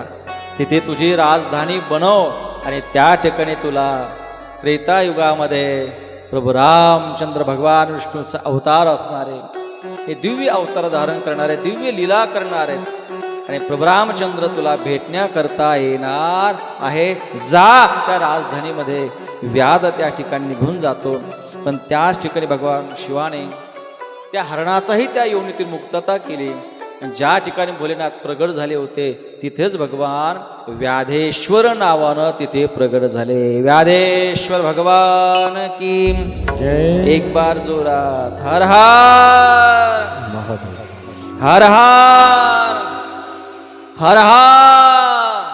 तिथे तुझी राजधानी बनव. आणि त्या ठिकाणी तुला त्रेतायुगामध्ये प्रभू रामचंद्र भगवान विष्णूचा अवतार असणारे, हे दिव्य अवतार धारण करणारे, दिव्य लीला करणारे, आणि प्रभू रामचंद्र तुला भेटण्याकरता येणार आहे. जा त्या राजधानीमध्ये. व्याध त्या ठिकाणी निघून जातो, पण त्याच ठिकाणी भगवान शिवाने त्या हरणाचाही त्या योनीतील मुक्तता केली. ज्या ठिकाणी भोलेनाथ प्रगट झाले होते तिथेच भगवान व्याधेश्वर नावानं तिथे प्रगट झाले. व्याधेश्वर भगवान की जय. एक बार जोरात हर हर हर हर हर हर.